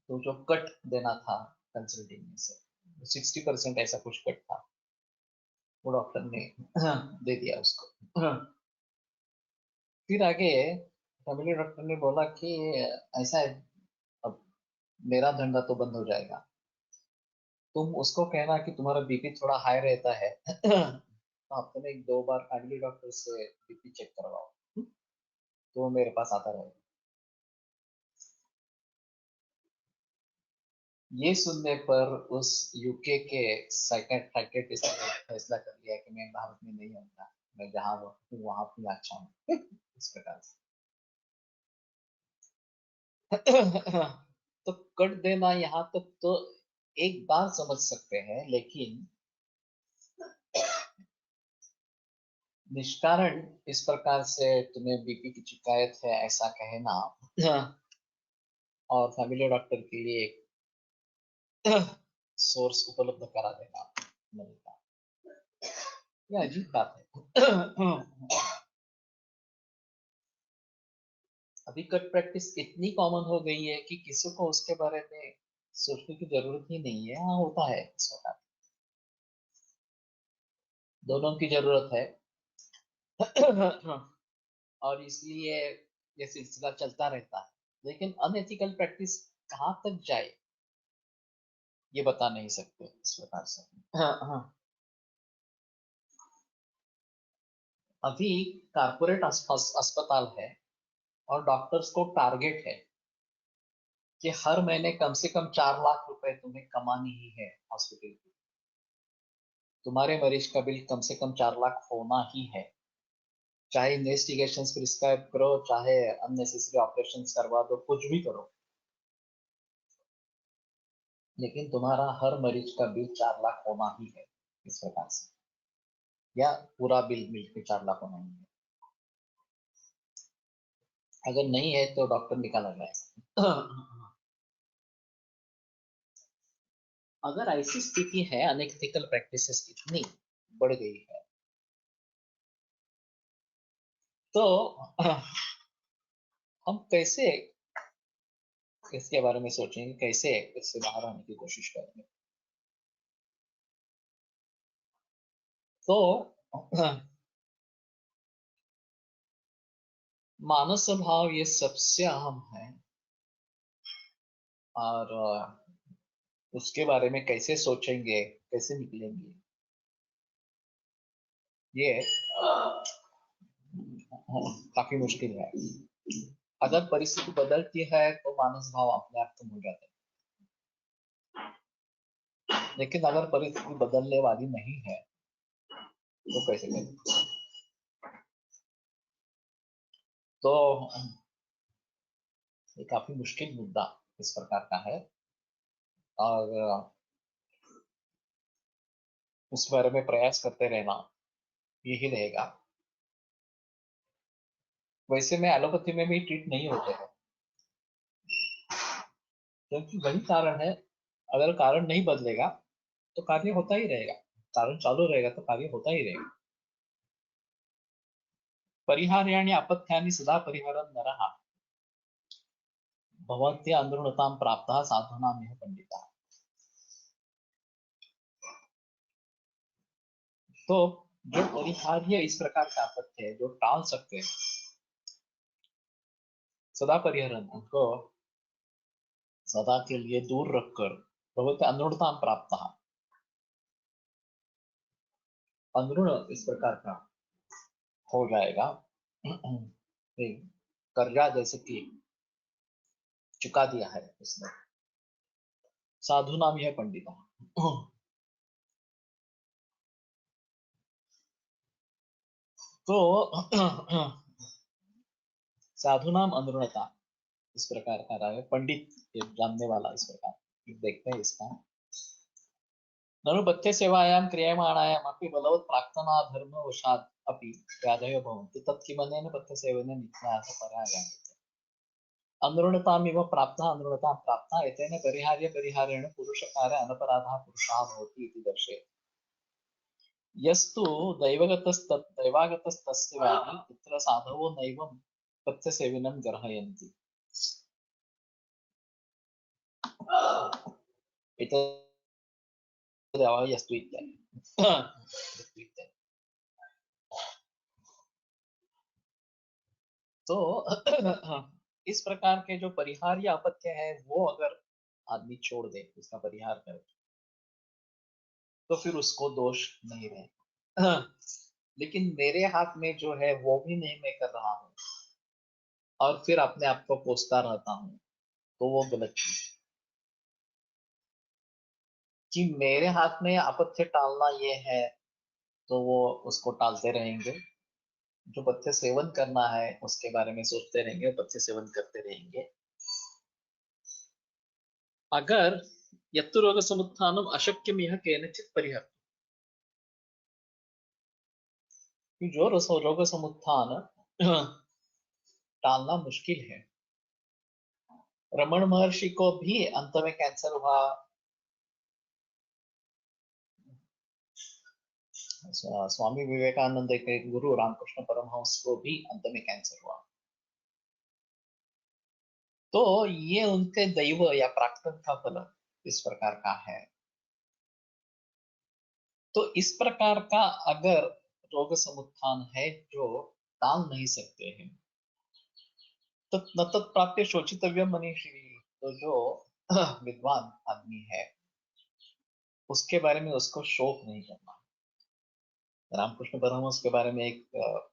तो जो कट देना था कंसल्टिंग में से 60% ऐसा कुछ कट था, वो डॉक्टर ने दे दिया उसको। फिर आगे फैमिली डॉक्टर ने बोला कि ऐसा है, अब मेरा धंधा तो बंद हो जाएगा, तुम उसको कहना कि तुम्हारा बीपी थोड़ा हाई रहता है, तो हफ्ते में 1-2 बार फैमिली डॉक्टर से बीपी चेक करवाओ, तो वो मेरे पास आता रहेगा। ये सुनने पर उस यूके के साइकियाट्रिस्ट ने फैसला कर लिया कि मैं भारत में नहीं आऊंगा, मैं जहाँ हूँ वहां भी अच्छा हूँ। इस प्रकार से तो कट देना यहाँ तक तो एक बार समझ सकते हैं, लेकिन निष्कारण इस प्रकार से तुम्हें बीपी की शिकायत है ऐसा कहना और फैमिली डॉक्टर के लिए एक सोर्स उपलब्ध करा देना मनी का, ये अजीब बात है। अभी कट प्रैक्टिस इतनी कॉमन हो गई है कि किसी को उसके बारे में सोचने की जरूरत ही नहीं है। हाँ, होता है इस वक्त, दोनों की जरूरत है। और इसलिए ये सिलसिला चलता रहता है, लेकिन अनएथिकल प्रैक्टिस कहाँ तक जाए ये बता नहीं सकते इस प्रकार से। हाँ हाँ। अभी कारपोरेट अस्पताल है और डॉक्टर्स को टारगेट है कि हर महीने कम से कम 4 लाख रुपए रुपए तुम्हें कमानी ही है हॉस्पिटल की। तुम्हारे मरीज का बिल कम से कम 4 लाख होना ही है। चाहे इन्वेस्टिगेशन प्रिस्क्राइब करो, चाहे अननेसेसरी ऑपरेशन करवा दो, कुछ भी करो, लेकिन तुम्हारा हर मरीज का बिल 4 लाख होना ही है इस प्रकार से, या पूरा बिल मिलकर 4 लाख होना ही है। अगर नहीं है तो डॉक्टर निकाला जाएगा। अगर ऐसी स्थिति है, अनएथिकल प्रैक्टिसेस इतनी बढ़ गई है, तो हम कैसे इसके बारे में सोचेंगे, कैसे इससे बाहर आने की कोशिश करेंगे। तो मानव स्वभाव ये सबसे अहम है, और उसके बारे में कैसे सोचेंगे, कैसे निकलेंगे, ये काफी मुश्किल है। अगर परिस्थिति बदलती है तो मानव स्वभाव अपने आप कम हो जाता है, लेकिन अगर परिस्थिति बदलने वाली नहीं है तो कैसे करें। तो ये काफी मुश्किल मुद्दा इस प्रकार का है, और उस बारे में प्रयास करते रहना यही रहेगा। वैसे में एलोपैथी में भी ट्रीट नहीं होते हैं, क्योंकि वही कारण है। अगर कारण नहीं बदलेगा तो कार्य होता ही रहेगा, कारण चालू रहेगा तो कार्य होता ही रहेगा। परिहार्याणि अपथ्यानि सदा परिहरन् नरः भवन्ति अनृणतां प्राप्तः साधूनां इह पंडितः। तो जो परिहार्य इस प्रकार का आपत्ति है, जो टाल सकते हैं, सदा परिहरन, उनको सदा के लिए दूर रखकर भगवत अनृणतां प्राप्तः, अनृण इस प्रकार का हो जाएगा। कर्जा जैसे कि चुका दिया है उसने। साधु नाम यह पंडित। तो साधु नाम अनुरणता इस प्रकार का रहा है, पंडित जानने वाला इस प्रकार। देखते हैं इसका। ननु पथ्य सेवायां क्रियमाणायाम् अपि बलवत् प्राक्तना धर्म वशात् अपि व्याधयो भवन्ति तत्किमनेन पथ्य सेवनेन नित्याः परायान्ति। अनुरणतामिव प्राप्तः अनुरणतां प्राप्तः एतेन परिहार्य परिहारेण पुरुषकार्य अनपराधः पुरुषः भवति इति दर्शयति। यस्तु दैवागतस्तस्य वादी तत्र साधवो नैवं पथ्यसेविनं गर्हयन्ति। यस्तु इत्यादि। तो इस प्रकार के जो परिहार्य अपत्य है, वो अगर आदमी छोड़ दे, उसका परिहार करे, तो फिर उसको दोष नहीं रहेगा। लेकिन मेरे हाथ में जो है वो भी नहीं मैं कर रहा हूं, और फिर अपने आप को कोसता रहता हूं, तो वो गलत चीज। कि मेरे हाथ में अपत्य टालना ये है, तो वो उसको टालते रहेंगे। जो पथ्य सेवन करना है उसके बारे में सोचते रहेंगे, पथ्य सेवन करते रहेंगे। अगर यत्तु रोग समुत्थानम अशक्यम यह केनचित परिहर, जो रोग समुत्थान टालना मुश्किल है। रमण महर्षि को भी अंत में कैंसर हुआ, स्वामी विवेकानंद के गुरु रामकृष्ण परमहंस को भी अंत में कैंसर हुआ। तो ये उनके दैव या प्राकृत का फल इस प्रकार का है। तो इस प्रकार का अगर रोग समुत्थान है जो टाल नहीं सकते हैं, तो न तत्प्राप्य शोचितव्य मनीषी। तो जो विद्वान आदमी है उसके बारे में उसको शोक नहीं करना। रामकृष्ण परमहंस के बारे में एक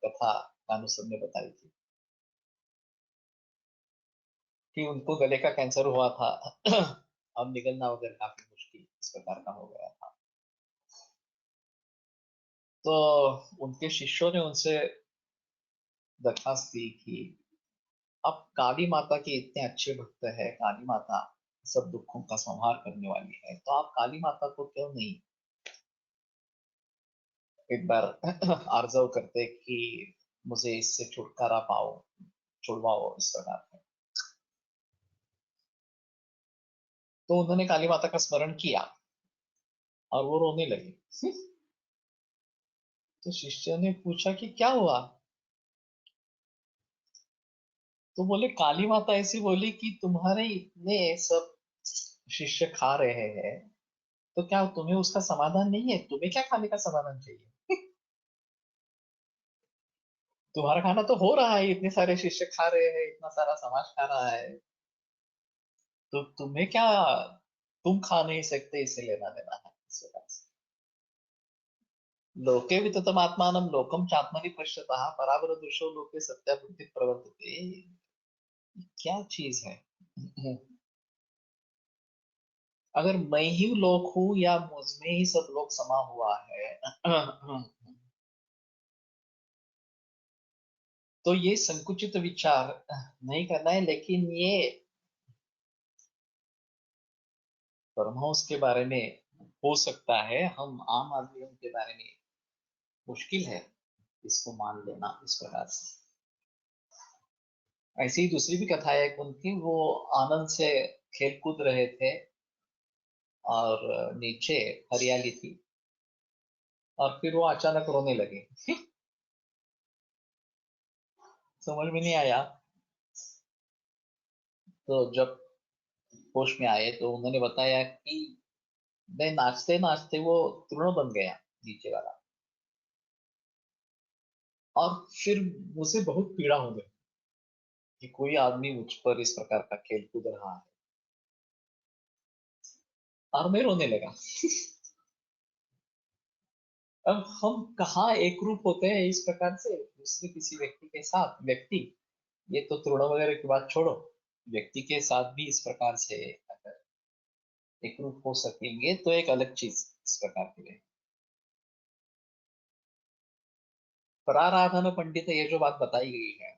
कथा कानूसर ने बताई थी कि उनको गले का कैंसर हुआ था। अब निकलना वगैरह काफी मुश्किल इस प्रकार का हो गया था। तो उनके शिष्यों ने उनसे दरखास्त दी कि अब काली माता के इतने अच्छे भक्त है, काली माता सब दुखों का संहार करने वाली है, तो आप काली माता को क्यों नहीं एक बार आर्जव करते कि मुझे इससे छुटकारा पाओ, छुड़वाओ इस प्रकार से। तो उन्होंने काली माता का स्मरण किया और वो रोने लगी। तो शिष्य ने पूछा कि क्या हुआ? तो बोले काली माता ऐसी बोली कि तुम्हारे इतने सब शिष्य खा रहे हैं, तो क्या तुम्हें उसका समाधान नहीं है? तुम्हें क्या खाने का समाधान चाहिए? तुम्हारा खाना तो हो रहा है, इतने सारे शिष्य खा रहे हैं, इतना सारा समाज खा रहा है, तो तुम्हें क्या, तुम खा नहीं सकते, इसे लेना देना है इस वजह से। लोके विततमात्मानं लोकम चात्मनि पश्यतः परावरदुषो लोके सत्या बुद्धि प्रवर्तते। क्या चीज है? अगर मैं ही लोक हूं या मुझ में ही सब लोग समा हुआ है, तो ये संकुचित विचार नहीं करना है। लेकिन ये परमहंस के बारे में हो सकता है, हम आम आदमियों के बारे में मुश्किल है इसको मान लेना इस प्रकार से। ऐसी ही दूसरी भी कथा है एक उनकी, वो आनंद से खेल कूद रहे थे और नीचे हरियाली थी, और फिर वो अचानक रोने लगे। समझ में नहीं आया। तो जब होश में आए तो उन्होंने बताया कि मैं नाचते नाचते वो तृण बन गया नीचे वाला, और फिर मुझे बहुत पीड़ा हो गई कि कोई आदमी मुझ पर इस प्रकार का खेल कूद रहा है, और मैं रोने लगा। अब हम कहाँ एक रूप होते हैं इस प्रकार से दूसरे किसी व्यक्ति के साथ? व्यक्ति, ये तो तृण वगैरह की बात छोड़ो, व्यक्ति के साथ भी इस प्रकार से अगर एक रूप हो सकेंगे तो एक अलग चीज इस प्रकार की रहे। पराराधन पंडित ये जो बात बताई गई है,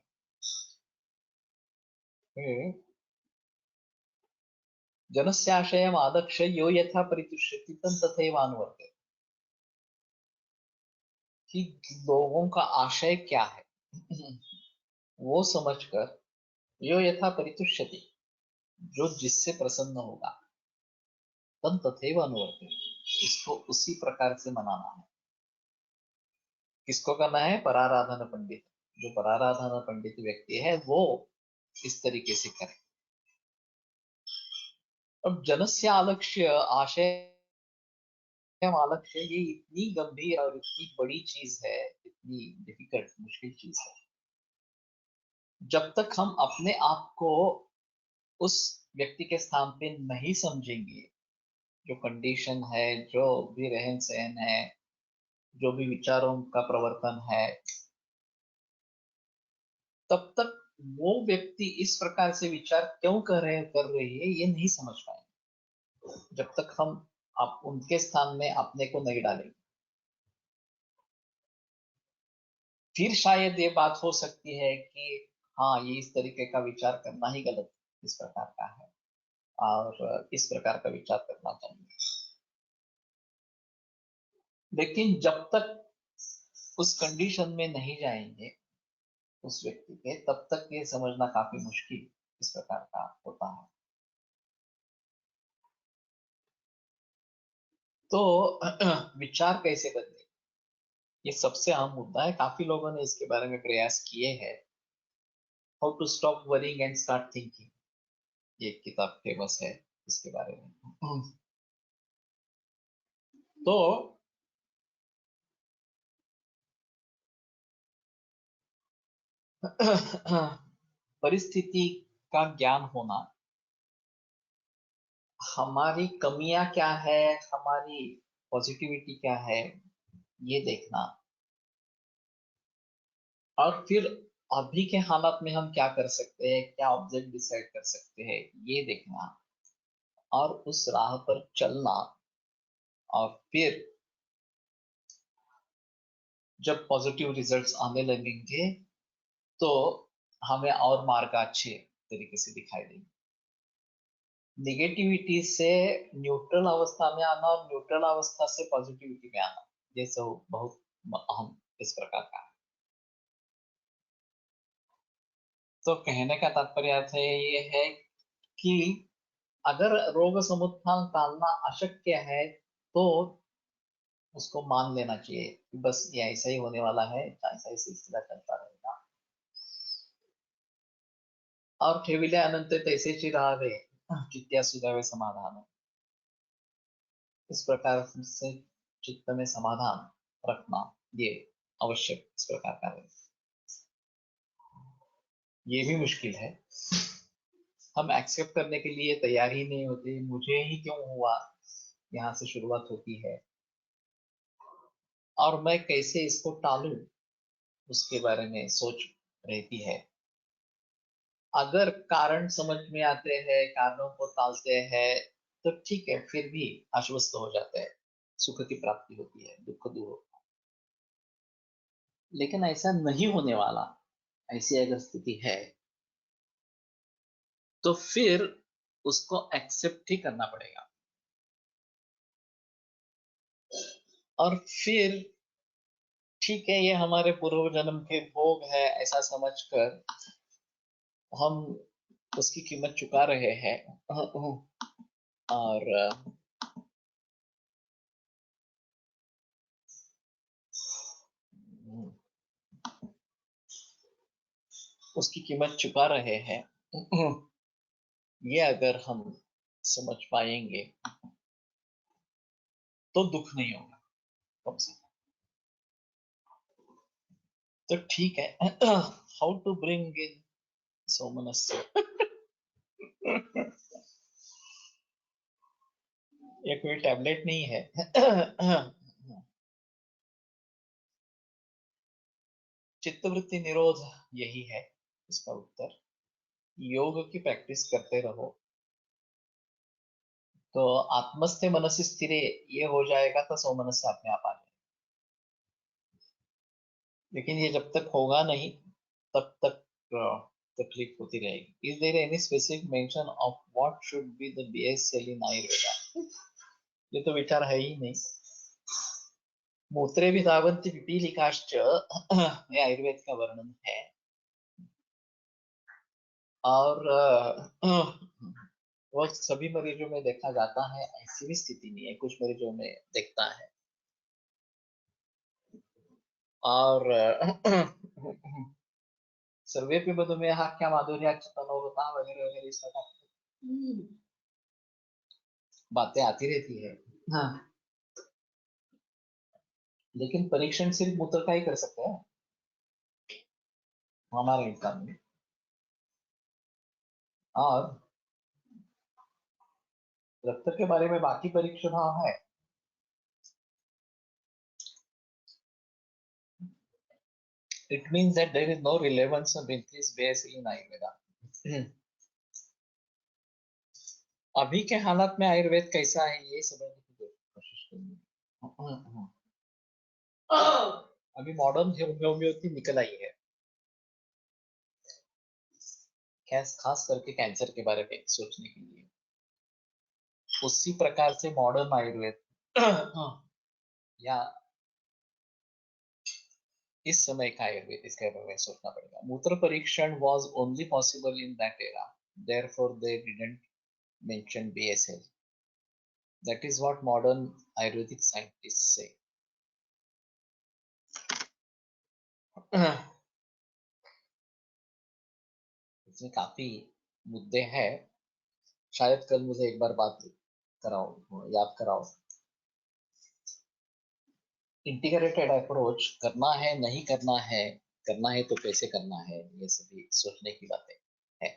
हम्म, जनस्याशयम आदक्ष यो यथा परितुष्यति तं तथैवानुवर्तते, कि लोगों का आशय क्या है वो समझकर, यो यथा परितुष्यति, जो जिससे प्रसन्न होगा, तम तथैव अनुवर्तते, इसको उसी प्रकार से मनाना है। किसको करना है? पराराधन पंडित। जो पराराधन पंडित व्यक्ति है वो इस तरीके से करे। अब जनस्य आलक्ष्य, आशय आलक्ष्य, ये इतनी गंभीर और इतनी बड़ी चीज है, इतनी डिफिकल्ट मुश्किल चीज है। जब तक हम अपने आप को उस व्यक्ति के स्थान पे नहीं समझेंगे, जो कंडीशन है, जो भी रहन सहन है, जो भी विचारों का प्रवर्तन है, तब तक वो व्यक्ति इस प्रकार से विचार क्यों कर रही है ये नहीं समझ पाएंगे, जब तक हम आप उनके स्थान में अपने को नहीं डालेंगे। फिर शायद ये बात हो सकती है कि हाँ, ये इस तरीके का विचार करना ही गलत इस प्रकार का है, और इस प्रकार का विचार करना चाहिए। लेकिन जब तक उस कंडीशन में नहीं जाएंगे उस व्यक्ति के, तब तक ये समझना काफी मुश्किल इस प्रकार का होता है। तो विचार कैसे बदले, ये सबसे अहम मुद्दा है। काफी लोगों ने इसके बारे में प्रयास किए हैं। How to stop worrying and start thinking, ये एक किताब फेमस है इसके बारे में। तो परिस्थिति का ज्ञान होना, हमारी कमियां क्या है, हमारी पॉजिटिविटी क्या है, ये देखना, और फिर अभी के हालात में हम क्या कर सकते हैं, क्या ऑब्जेक्ट डिसाइड कर सकते हैं, ये देखना, और उस राह पर चलना, और फिर जब पॉजिटिव रिजल्ट्स आने लगेंगे तो हमें और मार्ग अच्छे तरीके से दिखाई देंगे। निगेटिविटी से न्यूट्रल अवस्था में आना और न्यूट्रल अवस्था से पॉजिटिविटी में आना, ये सब बहुत अहम इस प्रकार का है। तो कहने का तात्पर्य अर्थ ये है कि अगर रोग समुत्थान टालना अशक्य है तो उसको मान लेना चाहिए कि बस ये ऐसा ही होने वाला है, ऐसा ही सिलसिला चलता रहेगा और ठेविले अनंत तैसेची राहावे चित्त्या सुधावे समाधान। इस प्रकार से चित्त में समाधान रखना ये आवश्यक इस प्रकार का है। ये भी मुश्किल है, हम एक्सेप्ट करने के लिए तैयार ही नहीं होते। मुझे ही क्यों हुआ, यहाँ से शुरुआत होती है, और मैं कैसे इसको टालूं उसके बारे में सोच रहती है। अगर कारण समझ में आते हैं, कारणों को टालते हैं तो ठीक है, फिर भी आश्वस्त हो जाते हैं, सुख की प्राप्ति होती है, दुख दूर होता है। लेकिन ऐसा नहीं होने वाला, ऐसी अगर स्थिति है तो फिर उसको एक्सेप्ट ही करना पड़ेगा। और फिर ठीक है, ये हमारे पूर्व जन्म के भोग है, ऐसा समझकर हम उसकी कीमत चुका रहे हैं। और उसकी कीमत चुका रहे हैं, ये अगर हम समझ पाएंगे तो दुख नहीं होगा कम से कम। तो ठीक है, हाउ टू ब्रिंग इन सोमनस्य। ये कोई टैबलेट नहीं है। चित्तवृत्ति निरोध यही है इसका उत्तर। योग की प्रैक्टिस करते रहो तो आत्मस्थे मनसी स्थिरे ये हो जाएगा तो सौमनस्य अपने आप आ जाएगा। लेकिन ये जब तक होगा नहीं तब तक तकलीफ होती रहेगी। Is there any specific mention of what should be the base cell in Ayurveda? ये तो विचार है ही नहीं। मूत्रे भी धावन्ति पिपीलिकाश्च, ये आयुर्वेद का वर्णन है। और वो सभी मरीजों में देखा जाता है, ऐसी भी स्थिति नहीं है, कुछ मरीजों में देखता है। और सर्वेपि मधुमेह क्या माधुर्याच्च तनोरता वगैरह वगैरह इस प्रकार बातें आती रहती है। हाँ, लेकिन परीक्षण सिर्फ मूत्र का ही कर सकते हैं हमारे एग्जाम में। और रक्त के बारे में बाकी परीक्षण है, it means that there is no relevance of increased BSE in Ayurveda. अभी के हालात में आयुर्वेद कैसा है ये समझने की कोशिश करेंगे। अभी मॉडर्न होम्योपैथी निकल आई है, खास करके कैंसर के बारे में सोचने के लिए। उसी प्रकार से मॉडर्न आयुर्वेद या इस समय का आयुर्वेद, इसके बारे में सोचना पड़ेगा। मूत्र परीक्षण was only possible in that era, therefore they didn't mention BSL. That is what modern Ayurvedic scientists say. इसमें काफी मुद्दे हैं, शायद कल मुझे एक बार बात कराओ, याद कराओ। इंटीग्रेटेड अप्रोच करना है, नहीं करना है तो कैसे करना है, ये सभी सोचने की बातें हैं।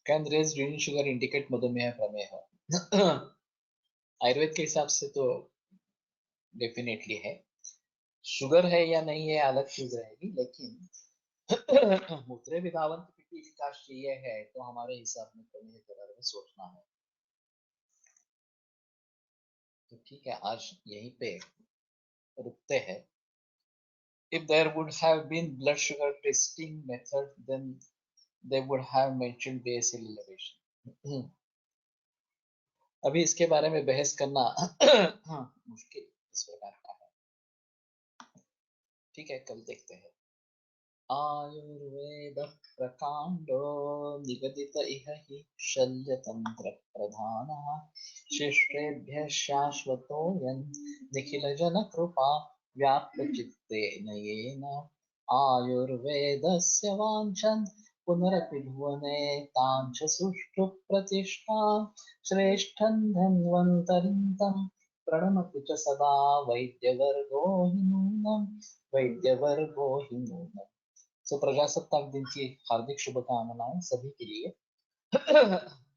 Can raised urine sugar indicate मधुमेह प्रमेह? आयुर्वेद के हिसाब से तो डेफिनेटली है। शुगर है या नहीं है अलग चीज रहेगी, लेकिन मूत्रे विधावंत पीली कास्ट ये है तो हमारे हिसाब में करने के बारे में सोचना है। तो ठीक है, आज यहीं पे रुकते हैं। If there would have been blood sugar testing method, then they would have mentioned basal elevation. अभी इसके बारे में बहस करना मुश्किल इस प्रकार का है। ठीक है, कल देखते हैं। आयुर्वेद प्रकांडो निगदित इह हि शल्यतंत्र प्रधानः शिष्टेभ्यः शाश्वतोऽयं निखिलजन कृपा व्याप्तचित्तेन येन आयुर्वेदस्य वाञ्छन् पुनरपि भुवने तां च सुष्ठु प्रतिष्ठा श्रेष्ठं धन्वन्तरिं तं प्रणमतु च सदा वैद्यवर्गो हि नूनं वैद्यवर्गो हि नूनम्। सो प्रजासत्ताक दिन की हार्दिक शुभकामनाएं सभी के लिए।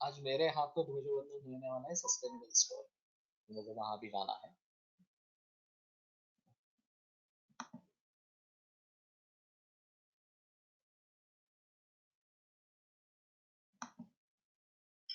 आज मेरे हाथों ध्वजवंदन होने वाला है सस्टेनेबल स्टोर, मुझे वहां भी जाना है।